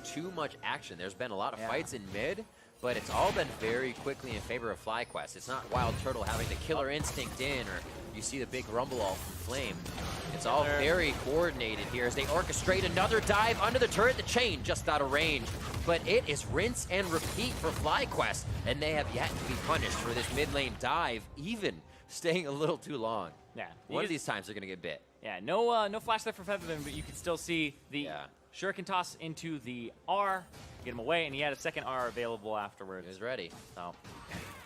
too much action. There's been a lot of fights in mid, but it's all been very quickly in favor of FlyQuest. It's not WILDTURTLE having the killer instinct in, or you see the big rumble all from Flame. It's all very coordinated here as they orchestrate another dive under the turret. The chain just out of range, but it is rinse and repeat for FlyQuest, and they have yet to be punished for this mid lane dive, even staying a little too long. Yeah, one of these times they're gonna get bit. Yeah, no flash there for Febiven, but you can still see the shuriken toss into the R, get him away, and he had a second R available afterwards. He was ready. So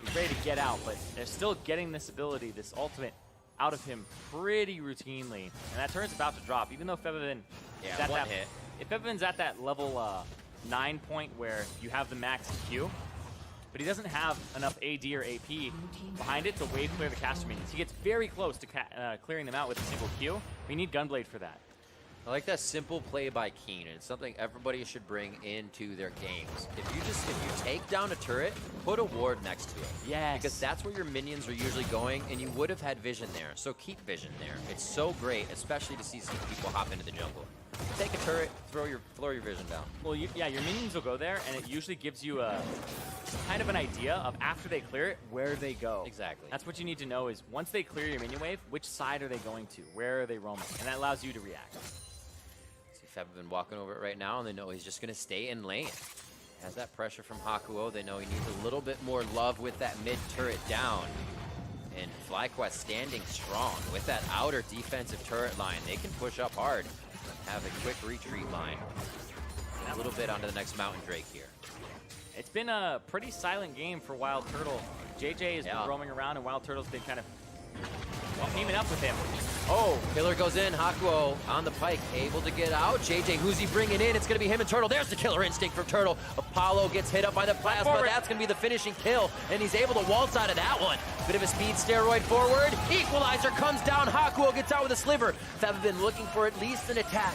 he's ready to get out, but they're still getting this ability, this ultimate, out of him pretty routinely. And that turn's about to drop, even though Febiven is at that hit. If Febiven's at that level 9 point where you have the max Q, but he doesn't have enough AD or AP behind it to wave clear the caster minions. He gets very close to clearing them out with a single Q. We need Gunblade for that. I like that simple play by Keane, and it's something everybody should bring into their games. If you take down a turret, put a ward next to it. Yes. Because that's where your minions are usually going, and you would have had vision there. So keep vision there. It's so great, especially to see some people hop into the jungle. Take a turret, throw your vision down. Well, yeah, your minions will go there, and it usually gives you a kind of an idea of after they clear it, where they go. Exactly. That's what you need to know is once they clear your minion wave, which side are they going to? Where are they roaming? And that allows you to react. See Febiven walking over it right now, and they know he's just going to stay in lane. Has that pressure from Hakuho. They know he needs a little bit more love with that mid turret down. And FlyQuest standing strong with that outer defensive turret line. They can push up hard. Have a quick retreat line. A little bit onto the next Mountain Drake here. It's been a pretty silent game for WILDTURTLE. JayJ has been roaming around, and WILDTURTLE's been kind of teaming up with him. Oh, killer goes in. Hakuho on the Pyke, able to get out. JayJ, who's he bringing in? It's going to be him and Turtle. There's the killer instinct from Turtle. Apollo gets hit up by the plasma. That's going to be the finishing kill, and he's able to waltz out of that one. Bit of a speed steroid forward. Equalizer comes down. Hakuho gets out with a sliver. Febiven looking for at least an attack,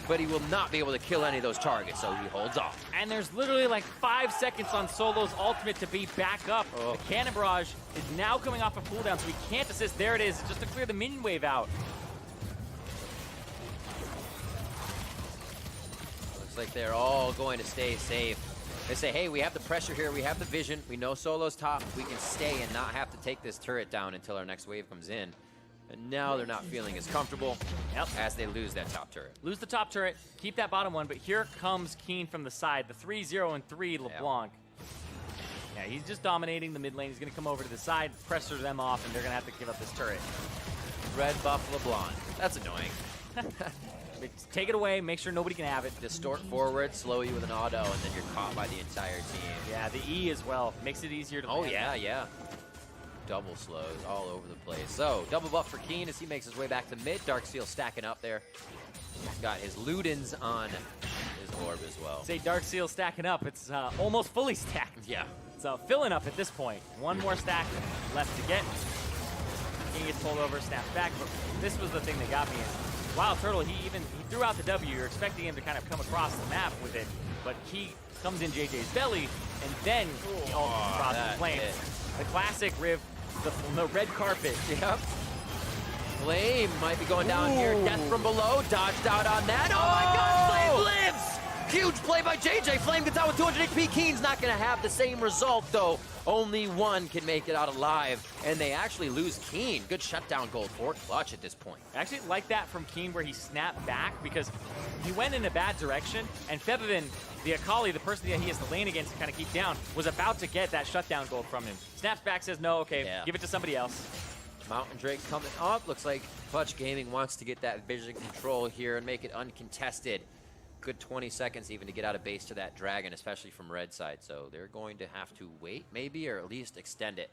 but he will not be able to kill any of those targets, so he holds off. And there's literally like 5 seconds on Solo's ultimate to be back up. The Cannon Barrage is now coming off a cooldown, so he can't assist. There it is, just to clear the minion wave out. Looks like they're all going to stay safe. They say, hey, we have the pressure here, we have the vision, we know Solo's top, we can stay and not have to take this turret down until our next wave comes in. And now they're not feeling as comfortable as they lose that top turret. Lose the top turret, keep that bottom one, but here comes Keane from the side, the 3-0-3 LeBlanc. Yeah, he's just dominating the mid lane. He's going to come over to the side, pressure them off, and they're going to have to give up this turret. Red buff LeBlanc. That's annoying. Take it away, make sure nobody can have it. Distort forward, slow you with an auto, and then you're caught by the entire team. Yeah, the E as well. Makes it easier to land. Yeah. Double slows all over the place. So, double buff for Keane as he makes his way back to mid. Darksteel stacking up there. He's got his Ludens on his orb as well. Say Darksteel stacking up. It's almost fully stacked. Yeah. So, filling up at this point. One more stack left to get. Keane gets pulled over, snaps back. But this was the thing that got me in. WILDTURTLE, he threw out the W. You're expecting him to kind of come across the map with it, but he comes in JayJ's belly, and then he ultimates across the flame. The classic Riv, the red carpet. Yep. Flame might be going down here. Death from below, dodged out on that. Oh my God, Flame lives! Huge play by JayJ. Flame gets out with 200 HP. Keane's not going to have the same result, though. Only one can make it out alive, and they actually lose Keane. Good shutdown goal for Clutch at this point. I actually like that from Keane where he snapped back because he went in a bad direction, and Febiven, the Akali, the person that he has to lane against to kind of keep down, was about to get that shutdown goal from him. Snaps back, says, no, okay, give it to somebody else. Mountain Drake coming up. Looks like Clutch Gaming wants to get that vision control here and make it uncontested. Good 20 seconds even to get out of base to that dragon, especially from red side. So they're going to have to wait maybe, or at least extend it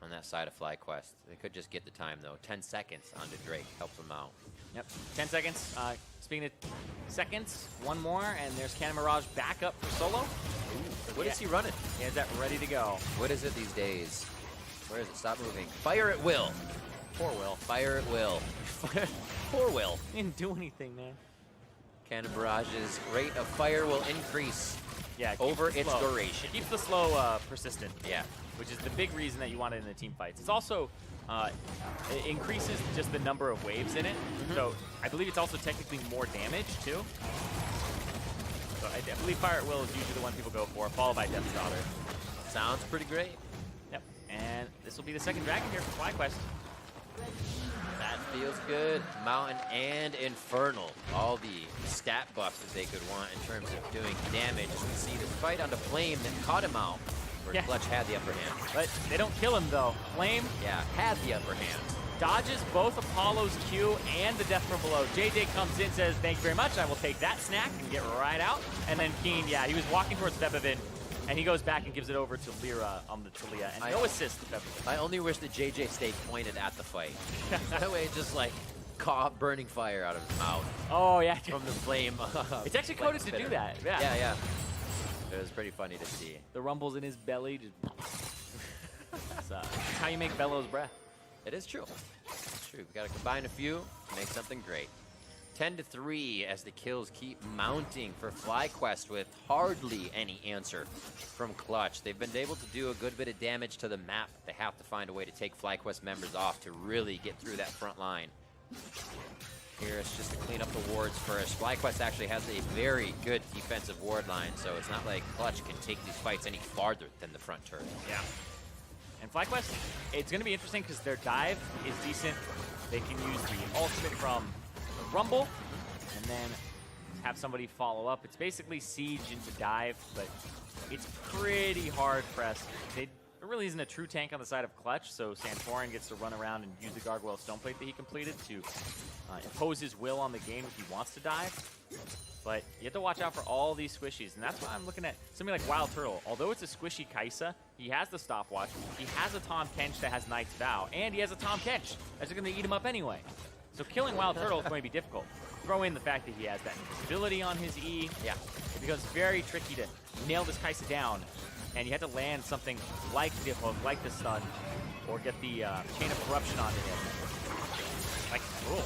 on that side of FlyQuest. They could just get the time though. 10 seconds onto Drake helps them out. Yep, 10 seconds. Speaking of seconds, one more, and there's Cannon Mirage back up for solo. Ooh, what is he running? He has that ready to go. What is it these days? Where is it? Stop moving. Fire at will. Poor Will. Fire at will. Poor Will. He didn't do anything, man. Cannon Barrage's rate of fire will increase over its duration. It keeps the slow persistent. Yeah. Which is the big reason that you want it in the team fights. It's also, it increases just the number of waves in it. So I believe it's also technically more damage too. So I believe Fire at Will is usually the one people go for, followed by Death's Daughter. Sounds pretty great. Yep. And this will be the second dragon here for FlyQuest. That feels good. Mountain and Infernal. All the stat buffs that they could want in terms of doing damage. As we see this fight onto Flame that caught him out, where Clutch had the upper hand. But they don't kill him though. Flame had the upper hand. Dodges both Apollo's Q and the death from below. JayJ comes in, says, thank you very much. I will take that snack and get right out. And then Keane, he was walking towards Febiven, and he goes back and gives it over to LirA on the Taliyah, and no assist to Febiven. I only wish that JayJ stayed pointed at the fight. That way it just like caught burning fire out of his mouth. Oh, yeah. From the flame. It's actually coded to do that. Yeah. It was pretty funny to see. The rumbles in his belly. Just that's how you make Bellows breath. It is true. It's true. We got to combine a few to make something great. 10-3 as the kills keep mounting for FlyQuest with hardly any answer from Clutch. They've been able to do a good bit of damage to the map. They have to find a way to take FlyQuest members off to really get through that front line. Here it's just to clean up the wards first. FlyQuest actually has a very good defensive ward line, so it's not like Clutch can take these fights any farther than the front turret. Yeah. And FlyQuest, it's going to be interesting because their dive is decent. They can use the ultimate from the Rumble and then have somebody follow up. It's basically siege into dive, but it's pretty hard pressed. There really isn't a true tank on the side of Clutch, so Santorin gets to run around and use the Gargoyle Stoneplate that he completed to impose his will on the game if he wants to dive. But you have to watch out for all these squishies, and that's why I'm looking at something like WILDTURTLE. Although it's a squishy Kai'Sa, he has the stopwatch, he has a Tahm Kench that has Knight's Vow, and he has a Tahm Kench that's going to eat him up anyway. So killing WILDTURTLE is going to be difficult. Throw in the fact that he has that invisibility on his E. Yeah, it becomes very tricky to nail this Kai'Sa down, and you have to land something like the hook, like the stun, or get the Chain of Corruption onto him. Like, cool.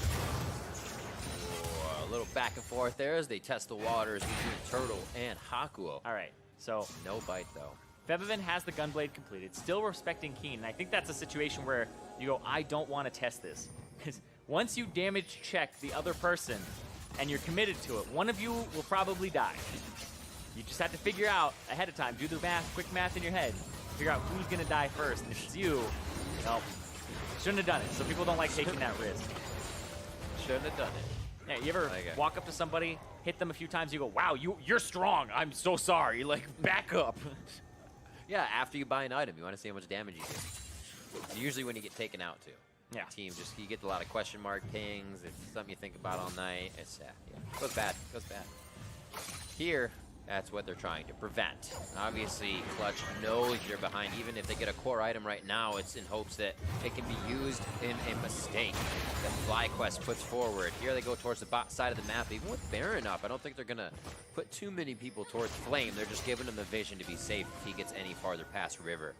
A little back and forth there as they test the waters between Turtle and Hakuho. All right, so no bite though. Febiven has the Gunblade completed, still respecting Keane, and I think that's a situation where you go, I don't want to test this. Because once you damage check the other person and you're committed to it, one of you will probably die. You just have to figure out ahead of time, do the math, quick math in your head, figure out who's going to die first. And if it's you, well, shouldn't have done it. So people don't like taking that risk. Shouldn't have done it. Yeah, you ever walk up to somebody, hit them a few times, you go, wow, you're strong. I'm so sorry. Like, back up. Yeah, after you buy an item, you want to see how much damage you do. It's usually when you get taken out, too. Yeah. Team, just you get a lot of question mark pings. It's something you think about all night. It's, yeah, goes bad. Goes bad. Here, that's what they're trying to prevent. Obviously, Clutch knows you're behind. Even if they get a core item right now, it's in hopes that it can be used in a mistake that FlyQuest puts forward. Here they go towards the bot side of the map. Even with Baron up, I don't think they're going to put too many people towards Flame. They're just giving him the vision to be safe if he gets any farther past River.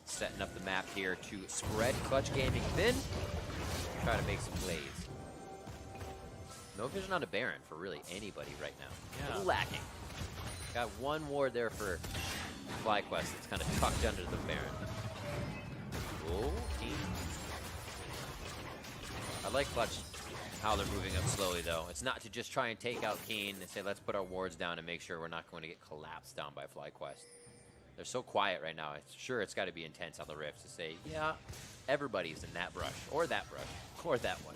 Setting up the map here to spread Clutch Gaming thin. Try to make some plays. No vision on a Baron for really anybody right now. Yeah. Lacking. Got one ward there for FlyQuest that's kind of tucked under the Baron. Oh, Keane. I like Clutch how they're moving up slowly, though. It's not to just try and take out Keane. They say, let's put our wards down and make sure we're not going to get collapsed down by FlyQuest. They're so quiet right now. It's got to be intense on the rifts to say, yeah, everybody's in that brush, or that brush, or that one.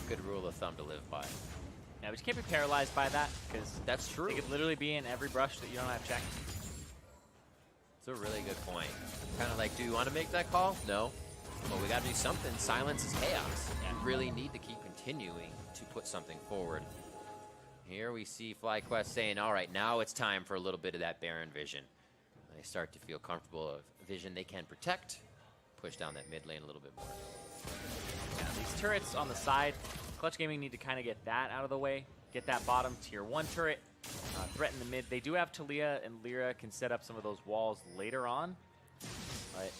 Good rule of thumb to live by. Yeah, but you can't be paralyzed by that, because that's true. It could literally be in every brush that you don't have checked. It's a really good point. Kind of like, do you want to make that call? No. Well, we got to do something. Silence is chaos. Yeah. You really need to keep continuing to put something forward. Here we see FlyQuest saying, all right, now it's time for a little bit of that Baron vision. They start to feel comfortable of vision they can protect. Push down that mid lane a little bit more. Yeah, these turrets on the side, Clutch Gaming need to kind of get that out of the way. Get that bottom tier 1 turret, threaten the mid. They do have Taliyah and LirA can set up some of those walls later on, but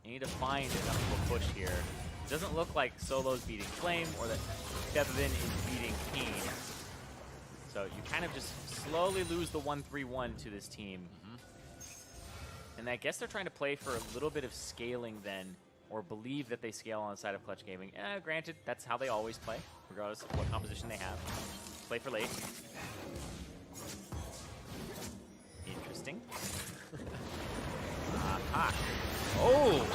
you need to find enough of a push here. It doesn't look like Solo's beating Flame or that Febiven is beating Keane. So you kind of just slowly lose the 1-3-1 to this team. And I guess they're trying to play for a little bit of scaling then, or believe that they scale on the side of Clutch Gaming. Granted, that's how they always play, regardless of what composition they have. Play for late. Interesting. Aha. Oh!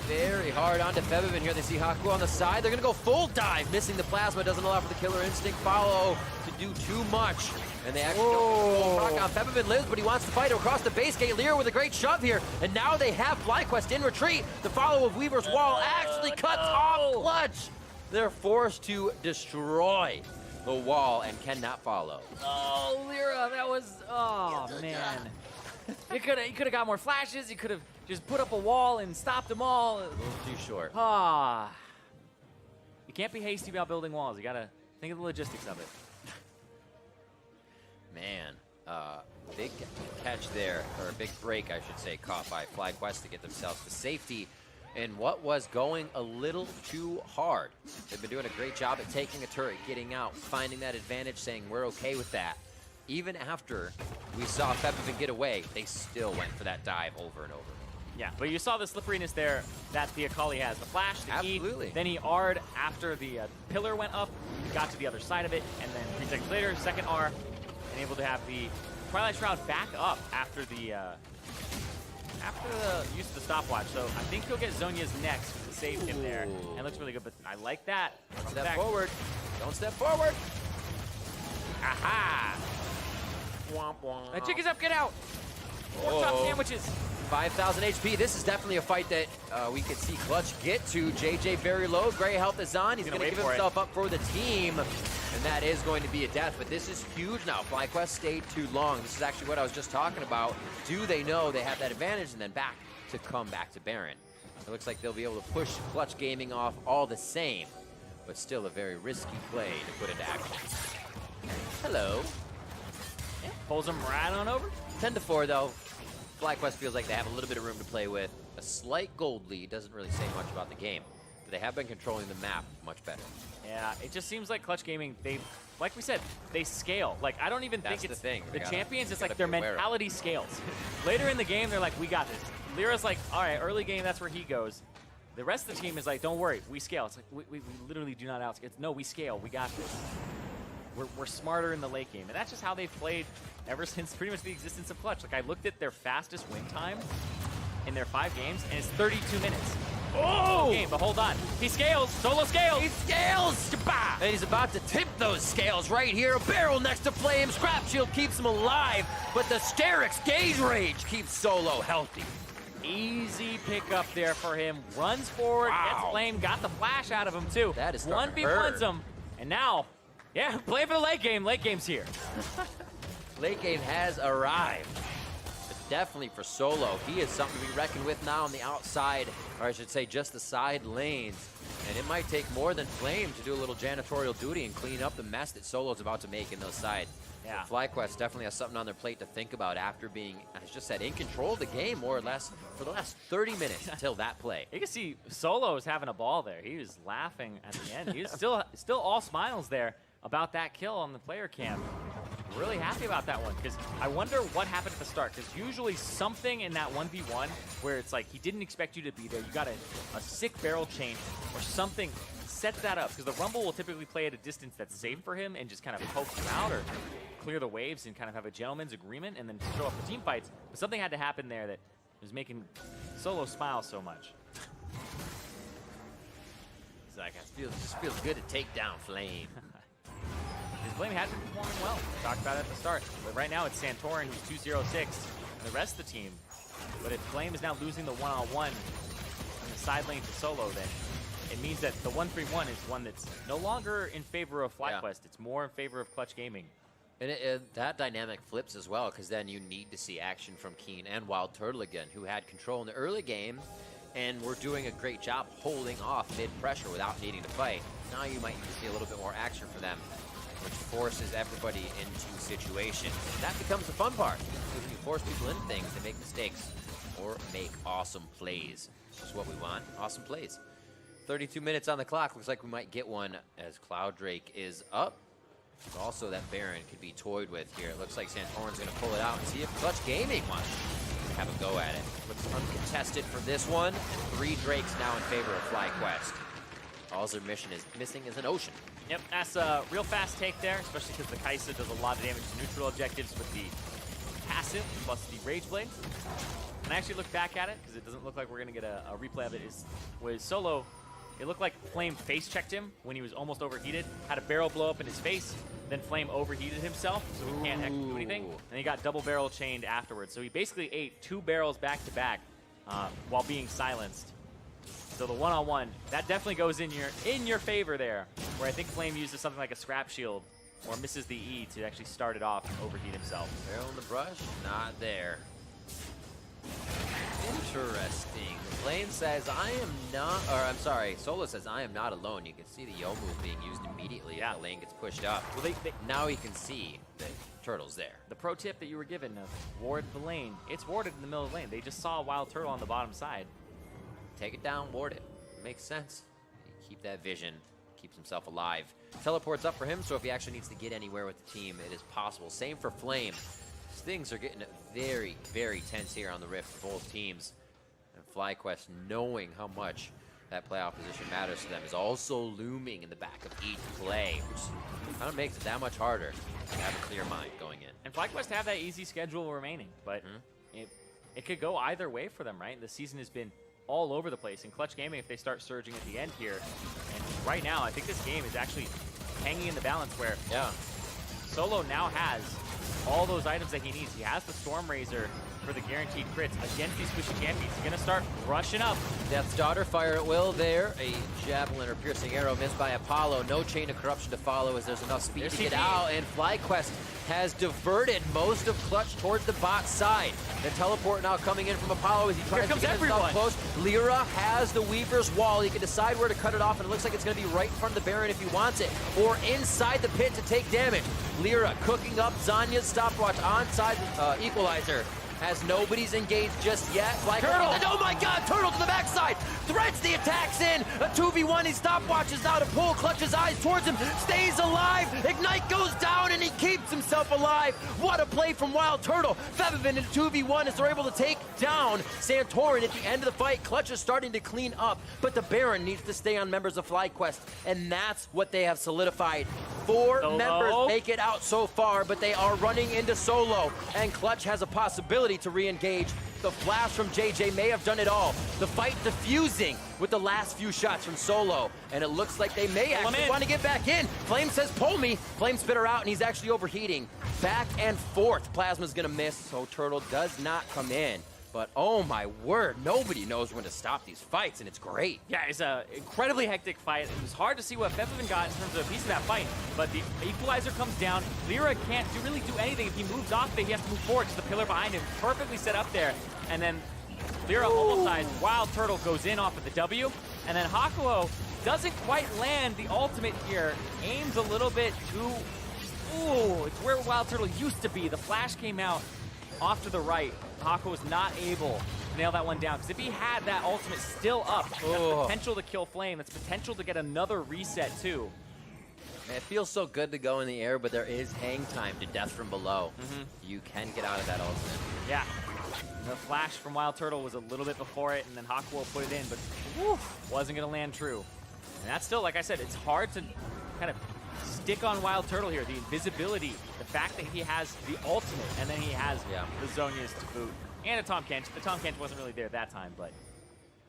Very hard onto Febiven here. They see Hakuho on the side. They're going to go full dive. Missing the plasma. Doesn't allow for the killer instinct follow to do too much. And they actually go rock on. Febiven lives, but he wants to fight across the base gate. LirA with a great shove here. And now they have FlyQuest in retreat. The follow of Weaver's wall actually cuts off Clutch. They're forced to destroy the wall and cannot follow. Oh, LirA, that was, oh man. You could have got more flashes. You could have just put up a wall and stopped them all. A little too short. You can't be hasty about building walls. You gotta think of the logistics of it. Man, big catch there, or a big break, I should say, caught by FlyQuest to get themselves to safety in what was going a little too hard. They've been doing a great job at taking a turret, getting out, finding that advantage, saying we're okay with that. Even after we saw Febiven get away, they still went for that dive over and over. Yeah, but you saw the slipperiness there that the Akali has. The flash, the Absolutely. Keane, then he R'd after the pillar went up, got to the other side of it, and then 3 seconds later, second R, and able to have the Twilight Shroud back up after the use of the stopwatch. So I think he'll get Zhonya's next to save him there. And it looks really good, but I like that. Step forward. Don't step forward. Aha! Womp womp. That chick is up, get out! More top sandwiches. 5,000 HP. This is definitely a fight that we could see Clutch get to. JayJ very low. Gray health is on. He's going to give himself up for the team. And that is going to be a death. But this is huge now. FlyQuest stayed too long. This is actually what I was just talking about. Do they know they have that advantage? And then back to come back to Baron. It looks like they'll be able to push Clutch Gaming off all the same. But still a very risky play to put into action. Hello. Yeah, pulls him right on over. 10-4 though. FlyQuest feels like they have a little bit of room to play with. A slight gold lead doesn't really say much about the game, but they have been controlling the map much better. Yeah, it just seems like Clutch Gaming, they, like we said, they scale. Like, I don't even think it's the champions, it's like their mentality scales. Later in the game, they're like, we got this. LirA's like, all right, early game, that's where he goes. The rest of the team is like, don't worry, we scale. It's like, we literally do not outscale. No, we scale, we got this. We're smarter in the late game. And that's just how they've played ever since pretty much the existence of Clutch. Like, I looked at their fastest win time in their 5 games, and it's 32 minutes. Oh! Game, but hold on. He scales. Solo scales. He scales! And he's about to tip those scales right here. A barrel next to Flame. Scrap Shield keeps him alive, but the Sterix Gauge Rage keeps Solo healthy. Easy pickup there for him. Runs forward, gets Flame, got the flash out of him, too. That is starting to 1v1s him, and now... yeah, play for the late game. Late game's here. Late game has arrived. But definitely for Solo, he is something to be reckoned with now on the outside, or I should say just the side lanes. And it might take more than Flame to do a little janitorial duty and clean up the mess that Solo's about to make in those sides. Yeah. FlyQuest definitely has something on their plate to think about after being, as just said, in control of the game more or less for the last 30 minutes until that play. You can see Solo was having a ball there. He was laughing at the end. He was still all smiles there about that kill on the player cam. Really happy about that one, because I wonder what happened at the start, because usually something in that 1v1 where it's like he didn't expect you to be there, you got a sick barrel chain or something sets that up, because the Rumble will typically play at a distance that's safe for him and just kind of poke you out or clear the waves and kind of have a gentleman's agreement and then show up for team fights. But something had to happen there that was making Solo smile so much. It's like, it just feels good to take down Flame. His Flame had been performing well. We talked about it at the start. But right now it's Santorin who's 2-0-6 and the rest of the team. But if Flame is now losing the one-on-one in the side lane to Solo, then it means that the 1-3-1 is one that's no longer in favor of FlyQuest. Yeah. It's more in favor of Clutch Gaming. And that dynamic flips as well, because then you need to see action from Keane and WILDTURTLE again, who had control in the early game and were doing a great job holding off mid-pressure without needing to fight. Now you might need to see a little bit more action from them, which forces everybody into situations. That becomes the fun part, because when you force people into things, they make mistakes or make awesome plays. Which is what we want, awesome plays. 32 minutes on the clock. Looks like we might get one as Cloud Drake is up. Also, that Baron could be toyed with here. It looks like Santorin's going to pull it out and see if Clutch Gaming wants to have a go at it. Looks uncontested for this one. 3 Drakes now in favor of FlyQuest. All their mission is missing is an ocean. Yep, that's a real fast take there, especially because the Kaisa does a lot of damage to neutral objectives with the passive plus the Rage Blade. And I actually looked back at it, because it doesn't look like we're going to get a replay of it, was Solo. It looked like Flame face-checked him when he was almost overheated, had a barrel blow up in his face, then Flame overheated himself, so he can't actually do anything, and he got double barrel chained afterwards. So he basically ate 2 barrels back-to-back while being silenced. So the one-on-one, that definitely goes in your favor there, where I think Flame uses something like a scrap shield, or misses the E to actually start it off and overheat himself. Barrel in the brush, not there. Interesting. Flame says, I am not, or I'm sorry, Solo says, I am not alone. You can see the Yo move being used immediately as the lane gets pushed up. Well, now he can see that Turtle's there. The pro tip that you were given of ward the lane, it's warded in the middle of the lane. They just saw a WILDTURTLE on the bottom side. Take it down, ward it. Makes sense. Keep that vision, keeps himself alive. Teleport's up for him, so if he actually needs to get anywhere with the team, it is possible. Same for Flame. Things are getting very, very tense here on the Rift for both teams. And FlyQuest, knowing how much that playoff position matters to them, is also looming in the back of each play, which kind of makes it that much harder to have a clear mind going in. And FlyQuest have that easy schedule remaining, but it could go either way for them, right? The season has been all over the place. In Clutch Gaming, if they start surging at the end here, and right now, I think this game is actually hanging in the balance where Solo now has all those items that he needs. He has the Storm Razor for the guaranteed crits against these squishy champions. He's going to start rushing up. Death's Daughter, fire at will there. A javelin or piercing arrow missed by Apollo. No chain of corruption to follow as there's enough speed to get out. And FlyQuest has diverted most of Clutch towards the bot side. The teleport now coming in from Apollo as he tries to get himself close. LirA has the Weaver's wall. He can decide where to cut it off, and it looks like it's going to be right in front of the Baron if he wants it, or inside the pit to take damage. LirA cooking up Zanya's stopwatch onside equalizer. As nobody's engaged just yet. Turtle! Oh my god, Turtle to the backside! Threads the attacks in! A 2v1, he stopwatches now to pull, clutches eyes towards him, stays alive! Ignite goes down and he keeps himself alive! What a play from WILDTURTLE! Febiven in a 2v1 as they're able to take down Santorin at the end of the fight. Clutch is starting to clean up, but the Baron needs to stay on members of FlyQuest, and that's what they have solidified. 4 members make it out so far, but they are running into Solo, and Clutch has a possibility to re-engage. The flash from JayJ may have done it all. The fight diffusing with the last few shots from Solo, and it looks like they may actually want to get back in. Flame says, pull me. Flame spit her out, and he's actually overheating. Back and forth. Plasma's gonna miss, so Turtle does not come in. But oh my word, nobody knows when to stop these fights, and it's great. Yeah, it's an incredibly hectic fight. It was hard to see what Febiven got in terms of a piece of that fight, but the equalizer comes down. LirA can't really do anything. If he moves off of it, he has to move forward because the pillar behind him perfectly set up there. And then LirA almost dies. WILDTURTLE goes in off of the W, and then Hakuho doesn't quite land the ultimate here. Aims a little bit too... Ooh, it's where WILDTURTLE used to be. The flash came out off to the right. Hakuho was not able to nail that one down, because if he had that ultimate still up, that's potential to kill Flame. That's potential to get another reset too. Man, it feels so good to go in the air, but there is hang time to death from below. You can get out of that ultimate. Yeah. The flash from WILDTURTLE was a little bit before it, and then Hakuho put it in, but wasn't going to land true. And that's still, like I said, it's hard to kind of stick on WILDTURTLE here. The invisibility, the fact that he has the ultimate, and then he has the Zhonya's to boot. And a Tahm Kench. The Tahm Kench wasn't really there that time, but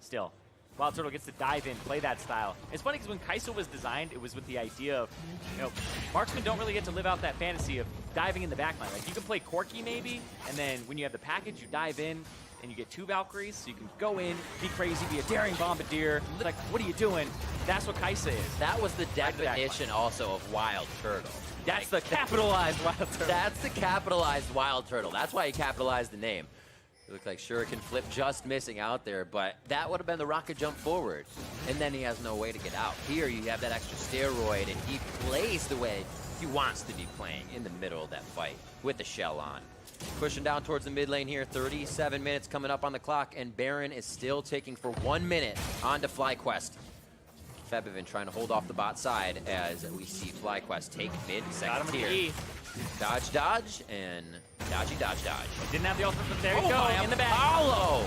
still. WILDTURTLE gets to dive in, play that style. It's funny because when Kai'Sa was designed, it was with the idea of, you know, marksmen don't really get to live out that fantasy of diving in the backline. Like, you can play Corki maybe, and then when you have the package, you dive in, and you get 2 Valkyries, so you can go in, be crazy, be a daring bombardier. It's like, what are you doing? That's what Kai'Sa is. That was the definition also of WILDTURTLE. That's the capitalized WILDTURTLE. That's the capitalized WILDTURTLE. That's why he capitalized the name. It looked like Shuriken flip just missing out there, but that would have been the rocket jump forward. And then he has no way to get out. Here you have that extra steroid, and he plays the way he wants to be playing in the middle of that fight with the shell on. Pushing down towards the mid lane here, 37 minutes coming up on the clock, and Baron is still taking for 1 minute onto FlyQuest. Febiven trying to hold off the bot side as we see FlyQuest take mid, second tier. Dodge, dodge, and dodgy, dodge, dodge. Didn't have the ultimate, but there you go, in the back. Apollo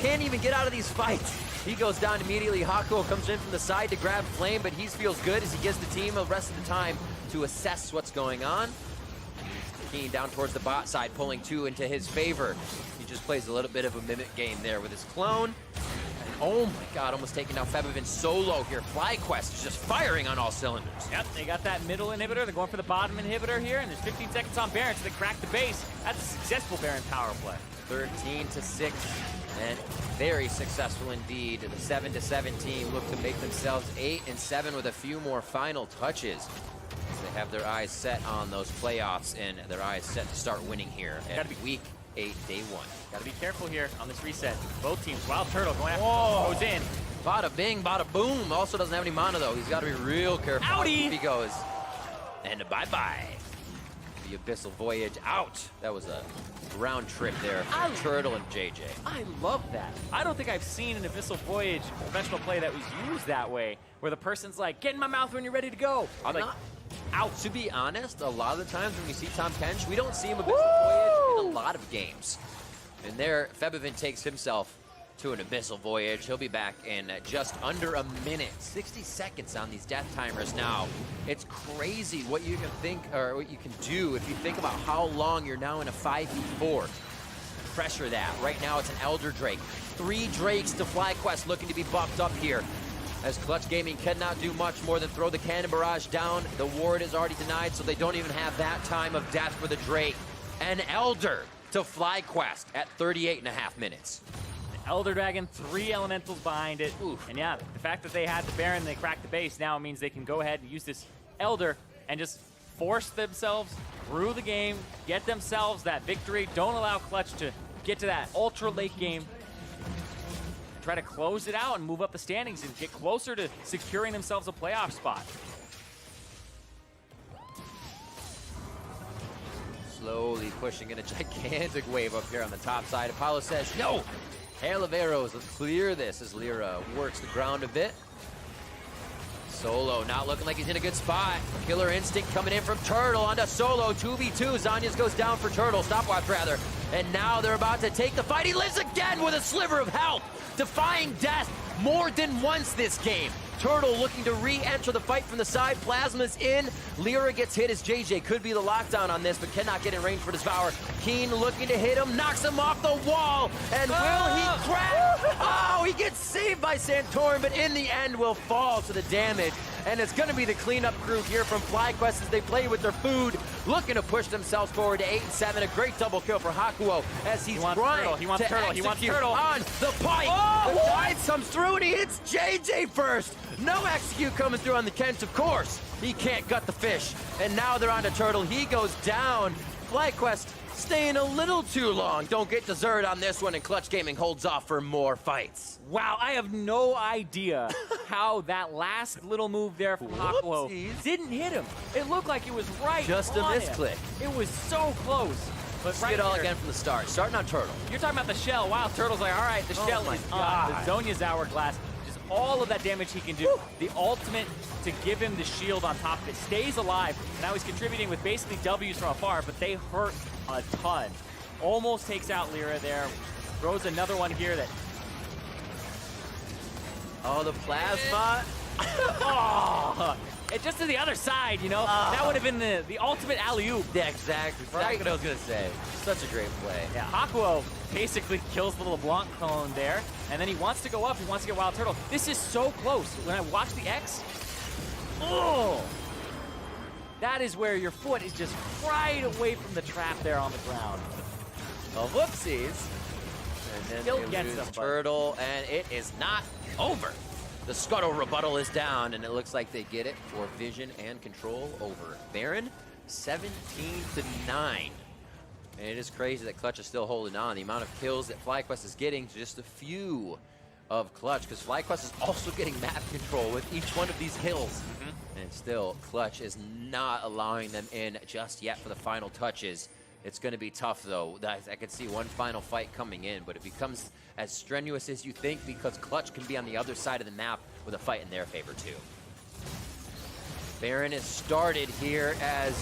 can't even get out of these fights. He goes down immediately. Hakuho comes in from the side to grab Flame, but he feels good as he gives the team the rest of the time to assess what's going on. Keane down towards the bot side, pulling 2 into his favor. He just plays a little bit of a mimic game there with his clone. Oh my god, almost taking down Febiven solo here. FlyQuest is just firing on all cylinders. Yep, they got that middle inhibitor. They're going for the bottom inhibitor here, and there's 15 seconds on Baron, so they crack the base. That's a successful Baron power play. 13-6, and very successful indeed. The 7-7 team look to make themselves 8-7 with a few more final touches. As they have their eyes set on those playoffs and their eyes set to start winning here at week 8, day 1. Gotta be careful here on this reset. Both teams, WILDTURTLE going after, goes in. Bada bing, bada boom. Also doesn't have any mana though. He's got to be real careful. Outie! If he goes. And bye-bye. The Abyssal Voyage out. That was a round trip there for Turtle and JayJ. I love that. I don't think I've seen an Abyssal Voyage professional play that was used that way, where the person's like, get in my mouth when you're ready to go. I'm like, out. To be honest, a lot of the times when we see Tahm Kench, we don't see him Abyssal Voyage in a lot of games. And there, Febiven takes himself to an Abyssal Voyage. He'll be back in just under a minute. 60 seconds on these death timers now. It's crazy what you can think, or what you can do if you think about how long you're now in a 5v4. Pressure that. Right now it's an Elder Drake. 3 Drakes to FlyQuest looking to be buffed up here. As Clutch Gaming cannot do much more than throw the Cannon Barrage down. The ward is already denied, so they don't even have that time of death for the Drake. An Elder to FlyQuest at 38.5 minutes. Elder Dragon, 3 elementals behind it. Oof. And yeah, the fact that they had the Baron, they cracked the base, now means they can go ahead and use this Elder and just force themselves through the game, get themselves that victory. Don't allow Clutch to get to that ultra late game. Try to close it out and move up the standings and get closer to securing themselves a playoff spot. Slowly pushing in a gigantic wave up here on the top side. Apollo says, no! Hail of arrows, let's clear this as LirA works the ground a bit. Solo not looking like he's in a good spot. Killer Instinct coming in from Turtle onto Solo. 2v2, Zhonya's goes down for Turtle, stopwatch rather. And now they're about to take the fight. He lives again with a sliver of health. Defying death more than once this game. Turtle looking to re-enter the fight from the side. Plasma's in. LirA gets hit as JayJ could be the lockdown on this, but cannot get in range for Devour. Keane looking to hit him, knocks him off the wall. And will he crack? Oh, he gets saved by Santorin, but in the end will fall to the damage. And it's going to be the cleanup crew here from FlyQuest as they play with their food, looking to push themselves forward to 8-7. A great double kill for Hakuho as he's trying to execute on the Pyke. Oh, the dive comes through and he hits JayJ first. No execute coming through on the Kench, of course. He can't gut the fish. And now they're on to Turtle. He goes down. FlyQuest staying a little too long. Don't get dessert on this one, and Clutch Gaming holds off for more fights. Wow, I have no idea how that last little move there from Hakuho didn't hit him. It looked like it was right just a misclick. It was so close. But see it all again from the start. Starting on Turtle. You're talking about the shell. Wow, Turtle's like, all right, the shell is on. The Zhonya's Hourglass. Just all of that damage he can do. The ultimate to give him the shield on top of it. Stays alive. And now he's contributing with basically W's from afar, but they hurt a ton. Almost takes out LirA there. Throws another one here that... Oh, the plasma. Oh, and just to the other side, you know? That would have been the ultimate alley-oop. Yeah, exactly. Right? That's what I was going to say. Such a great play. Yeah, Hakuho basically kills the LeBlanc clone there, and then he wants to go up, he wants to get Wild Turtle. This is so close. When I watch the X, oh! That is where your foot is just right away from the trap there on the ground. Oh, whoopsies. And then Still they gets lose them, but- Turtle, and it is not over. The Scuttle rebuttal is down, and it looks like they get it for vision and control over Baron, 17-9. And it is crazy that Clutch is still holding on. The amount of kills that FlyQuest is getting, just a few of Clutch, because FlyQuest is also getting map control with each one of these hills. And still, Clutch is not allowing them in just yet for the final touches. It's going to be tough, though. I could see one final fight coming in, but it becomes as strenuous as you think because Clutch can be on the other side of the map with a fight in their favor, too. Baron is started here as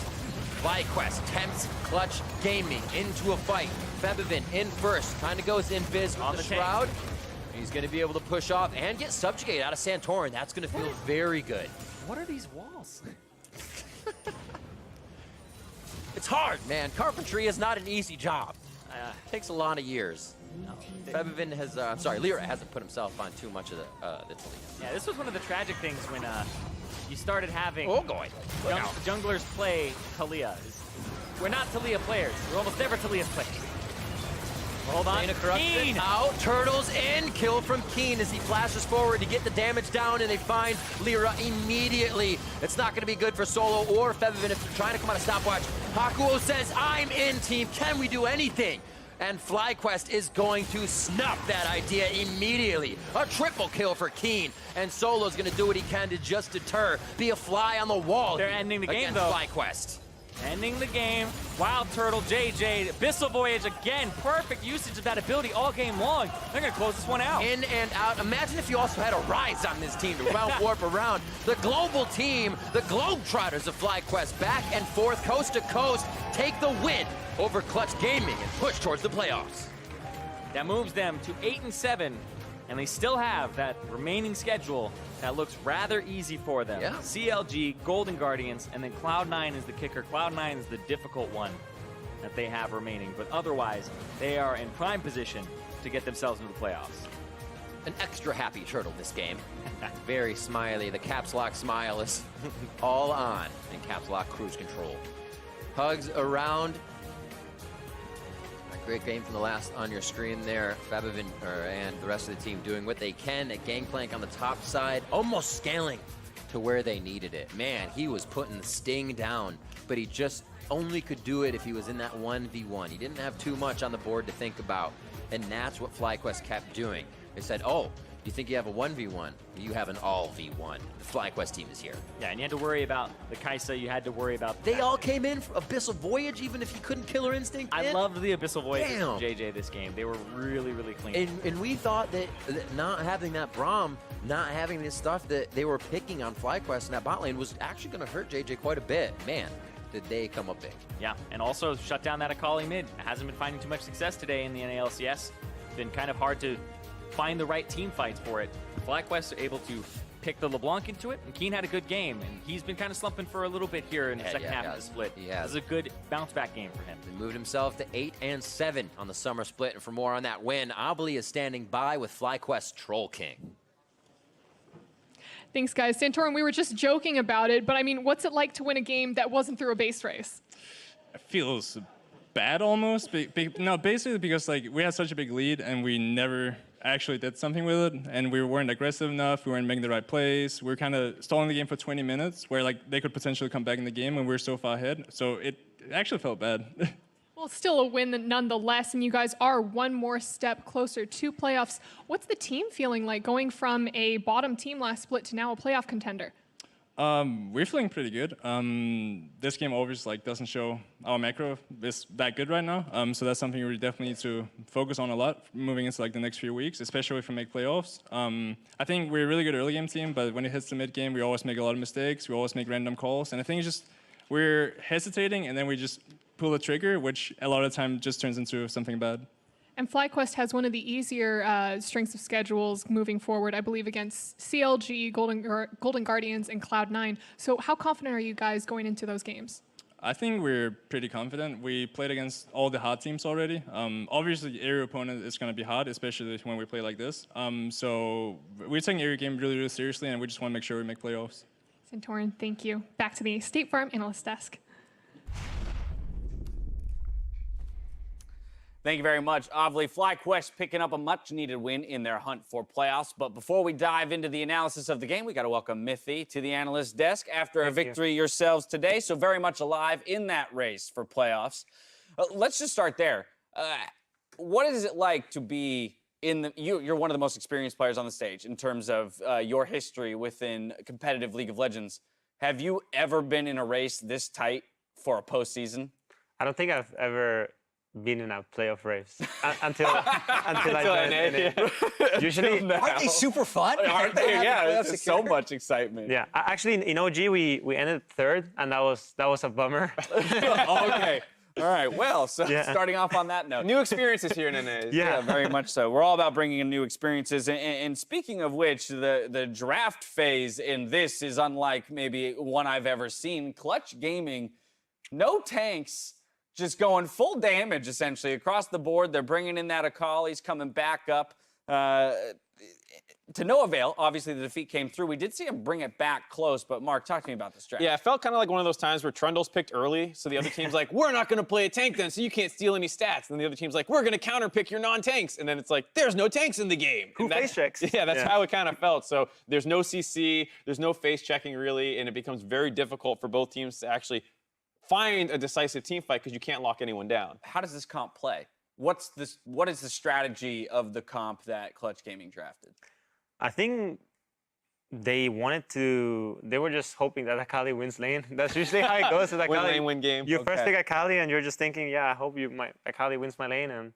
FlyQuest tempts Clutch Gaming into a fight. Febiven in first, kind of goes in Viz on the Shroud. He's going to be able to push off and get subjugated out of Santorin. That's going to feel very good. What are these walls? It's hard, man. Carpentry is not an easy job. Takes a lot of years. Febiven has, LirA hasn't put himself on too much of the Taliyah. Yeah, this was one of the tragic things when you started having junglers play Taliyah. We're not Taliyah players. We're almost never Taliyah players. Hold on. Keane out. Turtles in. Kill from Keane as he flashes forward to get the damage down, and they find LirA immediately. It's not going to be good for Solo or Febiven if they're trying to come out of stopwatch. Hakuho says, I'm in, team. Can we do anything? And FlyQuest is going to snuff that idea immediately. A triple kill for Keane. And Solo's going to do what he can to just deter, be a fly on the wall. They're ending the game, though. FlyQuest. Ending the game. WILDTURTLE, JayJ, Abyssal Voyage again. Perfect usage of that ability all game long. They're going to close this one out. In and out. Imagine if you also had a Rise on this team to round warp around. The global team, the Globetrotters of FlyQuest, back and forth, coast to coast, take the win over Clutch Gaming and push towards the playoffs. That moves them to 8-7, and they still have that remaining schedule that looks rather easy for them. Yeah. CLG, Golden Guardians, and then Cloud9 is the kicker. Cloud9 is the difficult one that they have remaining, but otherwise, they are in prime position to get themselves into the playoffs. An extra happy Turtle this game. Very smiley. The caps lock smile is all on in caps lock cruise control. Hugs around. Great game from the last on your screen there. Febiven and the rest of the team doing what they can at Gangplank on the top side, almost scaling to where they needed it. Man, he was putting the sting down, but he just only could do it if he was in that 1v1. He didn't have too much on the board to think about, and that's what FlyQuest kept doing. They said, oh, you think you have a 1v1? You have an all v1. The FlyQuest team is here. Yeah, and you had to worry about the Kaisa. You had to worry about... They all came in for Abyssal Voyage, even if he couldn't Killer Instinct. I loved the Abyssal Voyage Damn. from JayJ this game. They were really, really clean. And we thought that not having that Braum, not having this stuff that they were picking on FlyQuest in that bot lane was actually going to hurt JayJ quite a bit. Man, did they come up big. Yeah, and also shut down that Akali mid. Hasn't been finding too much success today in the LCS. Been kind of hard to find the right team fights for it. FlyQuest are able to pick the LeBlanc into it, and Keane had a good game, and he's been kind of slumping for a little bit here in the second half of the split. Yeah, this is a good bounce-back game for him. He moved himself to 8-7 on the summer split, and for more on that win, Obli is standing by with FlyQuest Troll King. Thanks, guys. Santorin, we were just joking about it, but I mean, what's it like to win a game that wasn't through a base race? It feels bad almost. No, basically because like we had such a big lead and we never actually did something with it, and we weren't aggressive enough, we weren't making the right plays, we were kind of stalling the game for 20 minutes where like they could potentially come back in the game when we were so far ahead, so it actually felt bad. Well, it's still a win nonetheless, and you guys are one more step closer to playoffs. What's the team feeling like going from a bottom team last split to now a playoff contender? We're feeling pretty good. This game obviously like doesn't show our macro is that good right now, so that's something we definitely need to focus on a lot moving into like the next few weeks, especially if we make playoffs. I think we're a really good early game team, but when it hits the mid game, we always make a lot of mistakes. We always make random calls, and I think it's just we're hesitating, and then we just pull the trigger, which a lot of the time just turns into something bad. And FlyQuest has one of the easier strengths of schedules moving forward, I believe, against CLG, Golden Guardians, and Cloud9. So how confident are you guys going into those games? I think we're pretty confident. We played against all the hard teams already. Obviously, every opponent is going to be hard, especially when we play like this. So we're taking every game really, really seriously, and we just want to make sure we make playoffs. Santorin, thank you. Back to the State Farm Analyst Desk. Thank you very much, Ovly. FlyQuest picking up a much-needed win in their hunt for playoffs. But before we dive into the analysis of the game, we got to welcome Mithy to the analyst desk after a victory yourselves today. So very much alive in that race for playoffs. Let's just start there. What is it like to be in the? You're one of the most experienced players on the stage in terms of your history within competitive League of Legends. Have you ever been in a race this tight for a postseason? I don't think I've ever been in a playoff race until I joined NA. Usually, aren't they super fun? Aren't they? Yeah, it's so much excitement. Yeah, actually in OG we ended third, and that was a bummer. Okay. All right. Well, so starting off on that note, New experiences here in NA. yeah, very much so. We're all about bringing in new experiences. And speaking of which, the draft phase in this is unlike maybe one I've ever seen. Clutch Gaming, no tanks. Just going full damage, essentially, across the board. They're bringing in that Akali's coming back up. To no avail. Obviously, the defeat came through. We did see him bring it back close, but Mark, talk to me about this draft. Yeah, it felt kind of like one of those times where Trundle's picked early, so the other team's like, we're not going to play a tank then, so you can't steal any stats. And the other team's like, we're going to counter-pick your non-tanks. And then it's like, there's no tanks in the game. Who face checks? Yeah, that's how it kind of felt. So there's no CC, there's no face checking really, and it becomes very difficult for both teams to actually find a decisive team fight because you can't lock anyone down. How does this comp play? What is the strategy of the comp that Clutch Gaming drafted? I think they were just hoping that Akali wins lane. That's usually how it goes with Akali. Win lane, win game. You first pick Akali and you're just thinking, yeah, I hope Akali wins my lane. And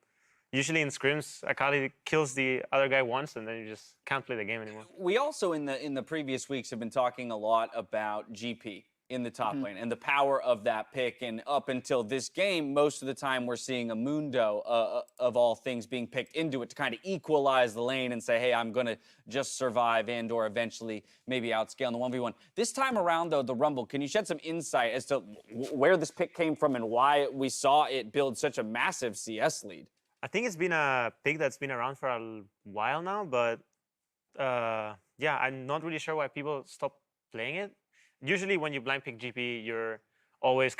usually in scrims, Akali kills the other guy once and then you just can't play the game anymore. We also in the previous weeks have been talking a lot about GP in the top lane and the power of that pick. And up until this game, most of the time we're seeing a Mundo of all things being picked into it to kind of equalize the lane and say, hey, I'm going to just survive and or eventually maybe outscale in the 1v1. This time around, though, the Rumble, can you shed some insight as to where this pick came from and why we saw it build such a massive CS lead? I think it's been a pick that's been around for a while now, but yeah, I'm not really sure why people stopped playing it. Usually when you blind pick GP, you're always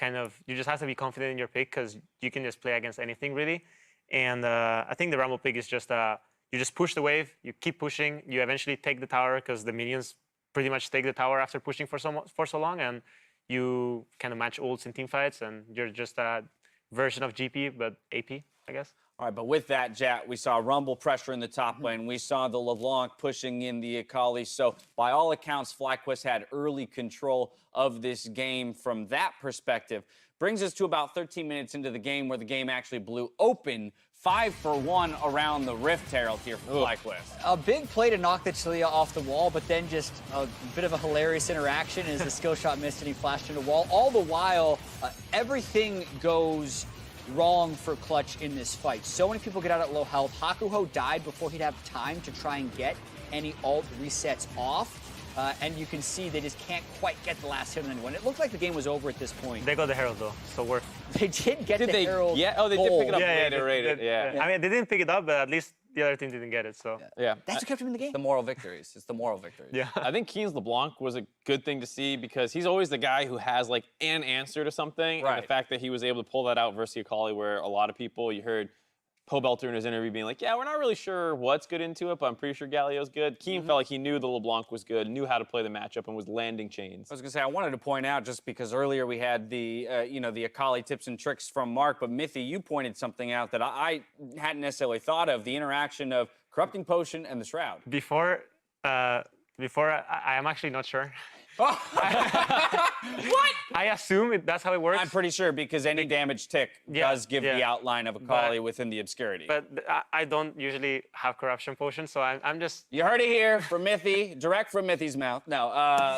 you just have to be confident in your pick because you can just play against anything really. And I think the Rumble pick is just, you just push the wave, you keep pushing, you eventually take the tower because the minions pretty much take the tower after pushing for so long, and you kind of match ults in team fights, and you're just a version of GP, but AP, I guess. All right, but with that, Jat, we saw Rumble pressure in the top lane. We saw the LeBlanc pushing in the Akali. So by all accounts, FlyQuest had early control of this game from that perspective. Brings us to about 13 minutes into the game where the game actually blew open 5-for-1 around the Rift Herald here for FlyQuest. A big play to knock the Taliyah off the wall, but then just a bit of a hilarious interaction as the skill shot missed and he flashed into the wall. All the while, everything goes wrong for Clutch in this fight. So many people get out at low health. Hakuho died before he'd have time to try and get any ult resets off. And you can see they just can't quite get the last hit on anyone. It looked like the game was over at this point. They got the Herald though, so we're... They did get the Herald. Yeah, oh, they did pick it up later. Yeah. I mean, they didn't pick it up, but at least the other team didn't get it, so... Yeah. That's what kept him in the game. The moral victories. It's the moral victories. Yeah. I think Keane's LeBlanc was a good thing to see because he's always the guy who has like an answer to something. Right. And the fact that he was able to pull that out versus Akali, where a lot of people, you heard Pobelter in his interview being like, yeah, we're not really sure what's good into it, but I'm pretty sure Galio's good. Keane felt like he knew the LeBlanc was good, knew how to play the matchup, and was landing chains. I was going to say, I wanted to point out, just because earlier we had the, the Akali tips and tricks from Mark, but Mithy, you pointed something out that I hadn't necessarily thought of, the interaction of Corrupting Potion and the Shroud. Before I am actually not sure. What? I assume that's how it works. I'm pretty sure because any damage tick does give the outline of Akali within the obscurity. But I don't usually have corruption potions, so I'm just... You heard it here from Mithy, direct from Mithy's mouth. No,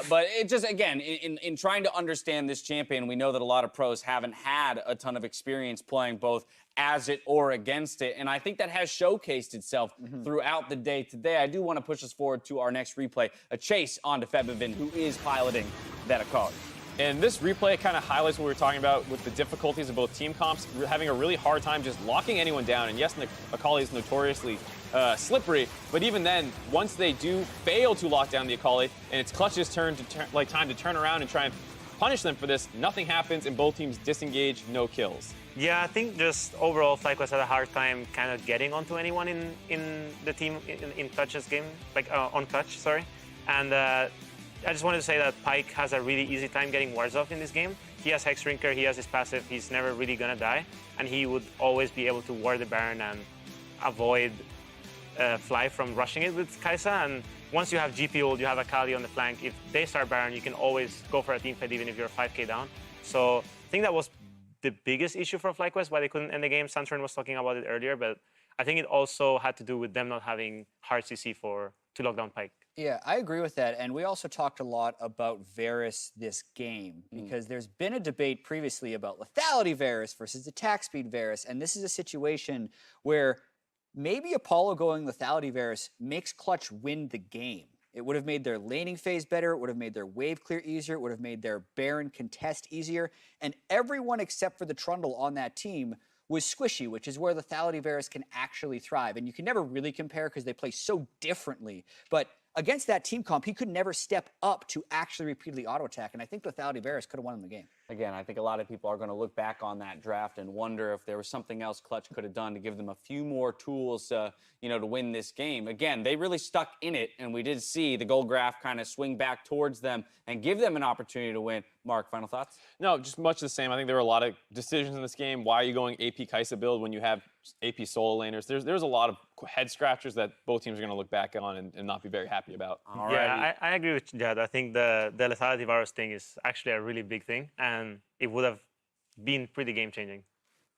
but it just, again, in trying to understand this champion, we know that a lot of pros haven't had a ton of experience playing both as it or against it, and I think that has showcased itself throughout the day today. I do want to push us forward to our next replay, a chase onto Febiven, who is piloting that Akali. And this replay kind of highlights what we were talking about with the difficulties of both team comps, having a really hard time just locking anyone down. And yes, Akali is notoriously slippery, but even then, once they do fail to lock down the Akali, and it's Clutch's turn to time to turn around and try and punish them for this, nothing happens, and both teams disengage, no kills. Yeah, I think just overall FlyQuest had a hard time kind of getting onto anyone in the team in Clutch's game, like on Clutch, sorry. And I just wanted to say that Pyke has a really easy time getting wards off in this game. He has Hexdrinker, he has his passive, he's never really gonna die, and he would always be able to ward the Baron and avoid Fly from rushing it with Kai'Sa. And once you have GP ult, you have Akali on the flank. If they start Baron, you can always go for a team fight even if you're 5k down. So I think that was the biggest issue for FlyQuest, why they couldn't end the game. Santorin was talking about it earlier, but I think it also had to do with them not having hard CC to lock down Pyke. Yeah, I agree with that. And we also talked a lot about Varus this game because there's been a debate previously about lethality Varus versus attack speed Varus. And this is a situation where maybe Apollo going lethality Varus makes Clutch win the game. It would have made their laning phase better. It would have made their wave clear easier. It would have made their Baron contest easier. And everyone except for the Trundle on that team was squishy, which is where lethality Varus can actually thrive. And you can never really compare because they play so differently. But against that team comp, he could never step up to actually repeatedly auto attack. And I think lethality Varus could have won him the game. Again, I think a lot of people are going to look back on that draft and wonder if there was something else Clutch could have done to give them a few more tools, to win this game. Again, they really stuck in it, and we did see the gold graph kind of swing back towards them and give them an opportunity to win. Mark, final thoughts? No, just much the same. I think there were a lot of decisions in this game. Why are you going AP Kai'Sa build when you have AP solo laners? There's a lot of head scratchers that both teams are going to look back on and not be very happy about. Yeah, I agree with Jad. I think the lethality Varus thing is actually a really big thing, and it would have been pretty game-changing.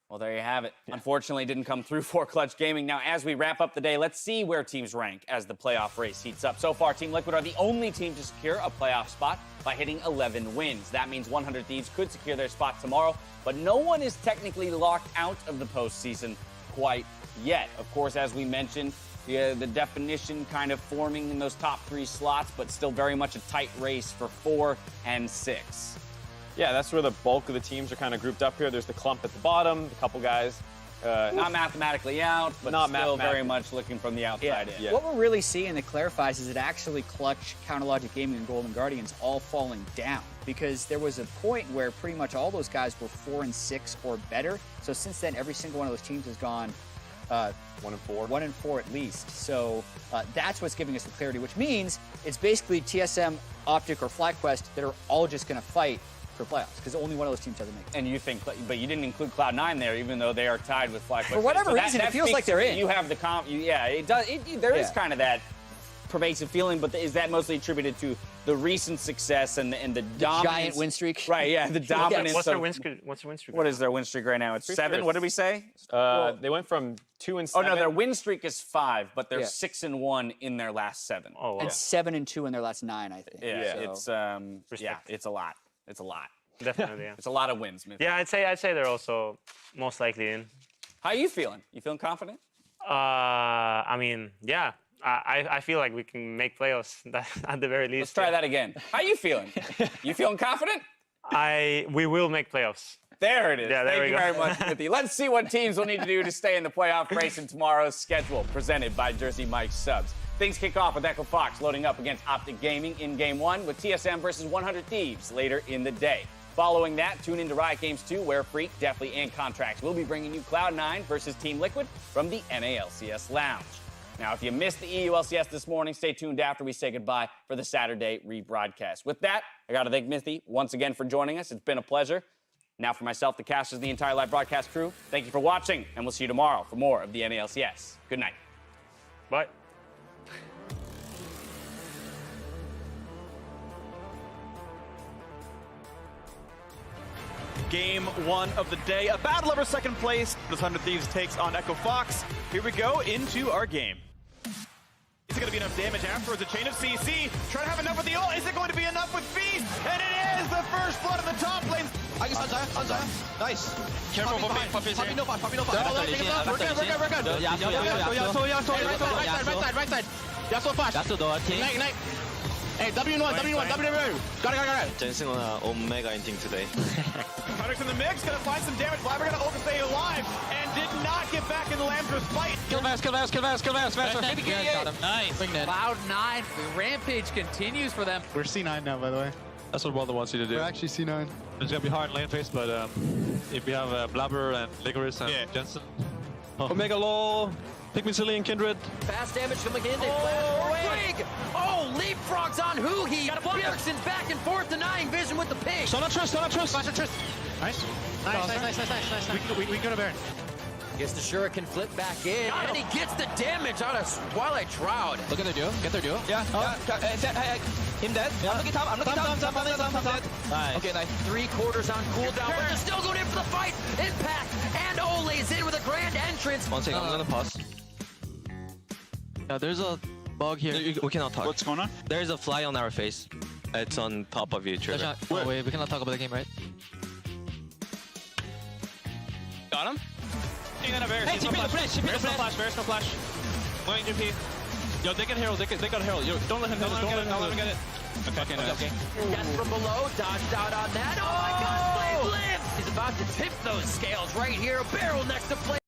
Well, there you have it. Yeah. Unfortunately, it didn't come through for Clutch Gaming. Now, as we wrap up the day, let's see where teams rank as the playoff race heats up. So far, Team Liquid are the only team to secure a playoff spot by hitting 11 wins. That means 100 Thieves could secure their spot tomorrow, but no one is technically locked out of the postseason quite yet. Of course, as we mentioned, the definition kind of forming in those top 3 slots, but still very much a tight race for 4 and 6. Yeah, that's where the bulk of the teams are kind of grouped up here. There's the clump at the bottom, a couple guys. Not mathematically out, but not still very much looking from the outside in. Yeah. What we're really seeing that clarifies is that actually Clutch, Counterlogic Gaming, and Golden Guardians all falling down. Because there was a point where pretty much all those guys were 4 and 6 or better. So since then, every single one of those teams has gone 1 and 4. 1 and 4 at least. So that's what's giving us the clarity, which means it's basically TSM, Optic, or FlyQuest that are all just going to fight for playoffs, because only one of those teams doesn't make it. And you think, but you didn't include Cloud9 there, even though they are tied with FlyQuest. For whatever reason, it feels like they're in. You have the comp. Yeah, it does. There is kind of that pervasive feeling, but is that mostly attributed to the recent success and the dominance? Giant win streak. Right. Yeah. The dominance. What's their win streak? What is their win streak right now? It's 7. What did we say? They went from 2 and 7. Oh no, their win streak is 5, but they're 6 and 1 in their last 7. Oh, wow. And 7 and 2 in their last 9, I think. Yeah. So. It's a lot. It's a lot. Definitely, yeah. It's a lot of wins, Smith. Yeah, I'd say they're also most likely in. How are you feeling? You feeling confident? I mean, yeah. I feel like we can make playoffs at the very least. Let's try that again. How are you feeling? You feeling confident? We will make playoffs. There it is. Yeah, there Thank you we go. very much, Smithy. Let's see what teams will need to do to stay in the playoff race in tomorrow's schedule, presented by Jersey Mike Subs. Things kick off with Echo Fox loading up against Optic Gaming in Game 1 with TSM versus 100 Thieves later in the day. Following that, tune into Riot Games 2, where Freak, Deftly, and Contracts will be bringing you Cloud9 versus Team Liquid from the NALCS Lounge. Now, if you missed the EULCS this morning, stay tuned after we say goodbye for the Saturday rebroadcast. With that, I got to thank Mithy once again for joining us. It's been a pleasure. Now for myself, the casters, the entire live broadcast crew, thank you for watching, and we'll see you tomorrow for more of the NALCS. Good night. Bye. game 1 of the day. A battle over second place. The Thunder Thieves takes on Echo Fox. Here we go into our game. Is it going to be enough damage afterwards? A chain of CC. Trying to have enough with the ult. Is it going to be enough with Feast? And it is the first blood in the top lane. Nice. Careful for Feast. We're good. Right side. Yasuo flash. Ignite. Hey, W1. Got it. Dancing on Omega ending today. Hunter's in the mix, gonna find some damage. Flabber gonna ult to stay alive, and did not get back in the Lamber's fight. Kill Varus. Maybe got him. Nice. Cloud9, rampage continues for them. We're C9 now, by the way. That's what Wilder wants you to do. We're actually C9. It's gonna be hard lane phase, but if we have Blabber and Licorice and Jensen. Omega low. Pick me Silly and Kindred. Fast damage coming in. Oh, leapfrogs on Huhi. Bjergsen back and forth denying vision with the pig. Flash and Trist. Nice. We go to Baron. Gets the Shuriken flip back in, and he gets the damage out of Twilight Shroud. Look at their duo. Get their duo. Him dead. I'm looking top. Nice. Okay, like 3/4 on cooldown, but they're still going in for the fight. Impact, and Ole's in with a grand entrance. One second, I'm gonna pause. Yeah, there's a bug here. We cannot talk. What's going on? There's a fly on our face. It's on top of you, Trevor. Oh, wait, we cannot talk about the game, right? Got him? Hey, TP the flash. Varus no flash. Going TP. Yo, they got Herald. They got Herald. Yo, don't let him get it. Don't let him get it. Okay, nice. Death from below, dodged out on that. Oh my God, Flame lives! He's about to tip those scales right here. A barrel next to Flame.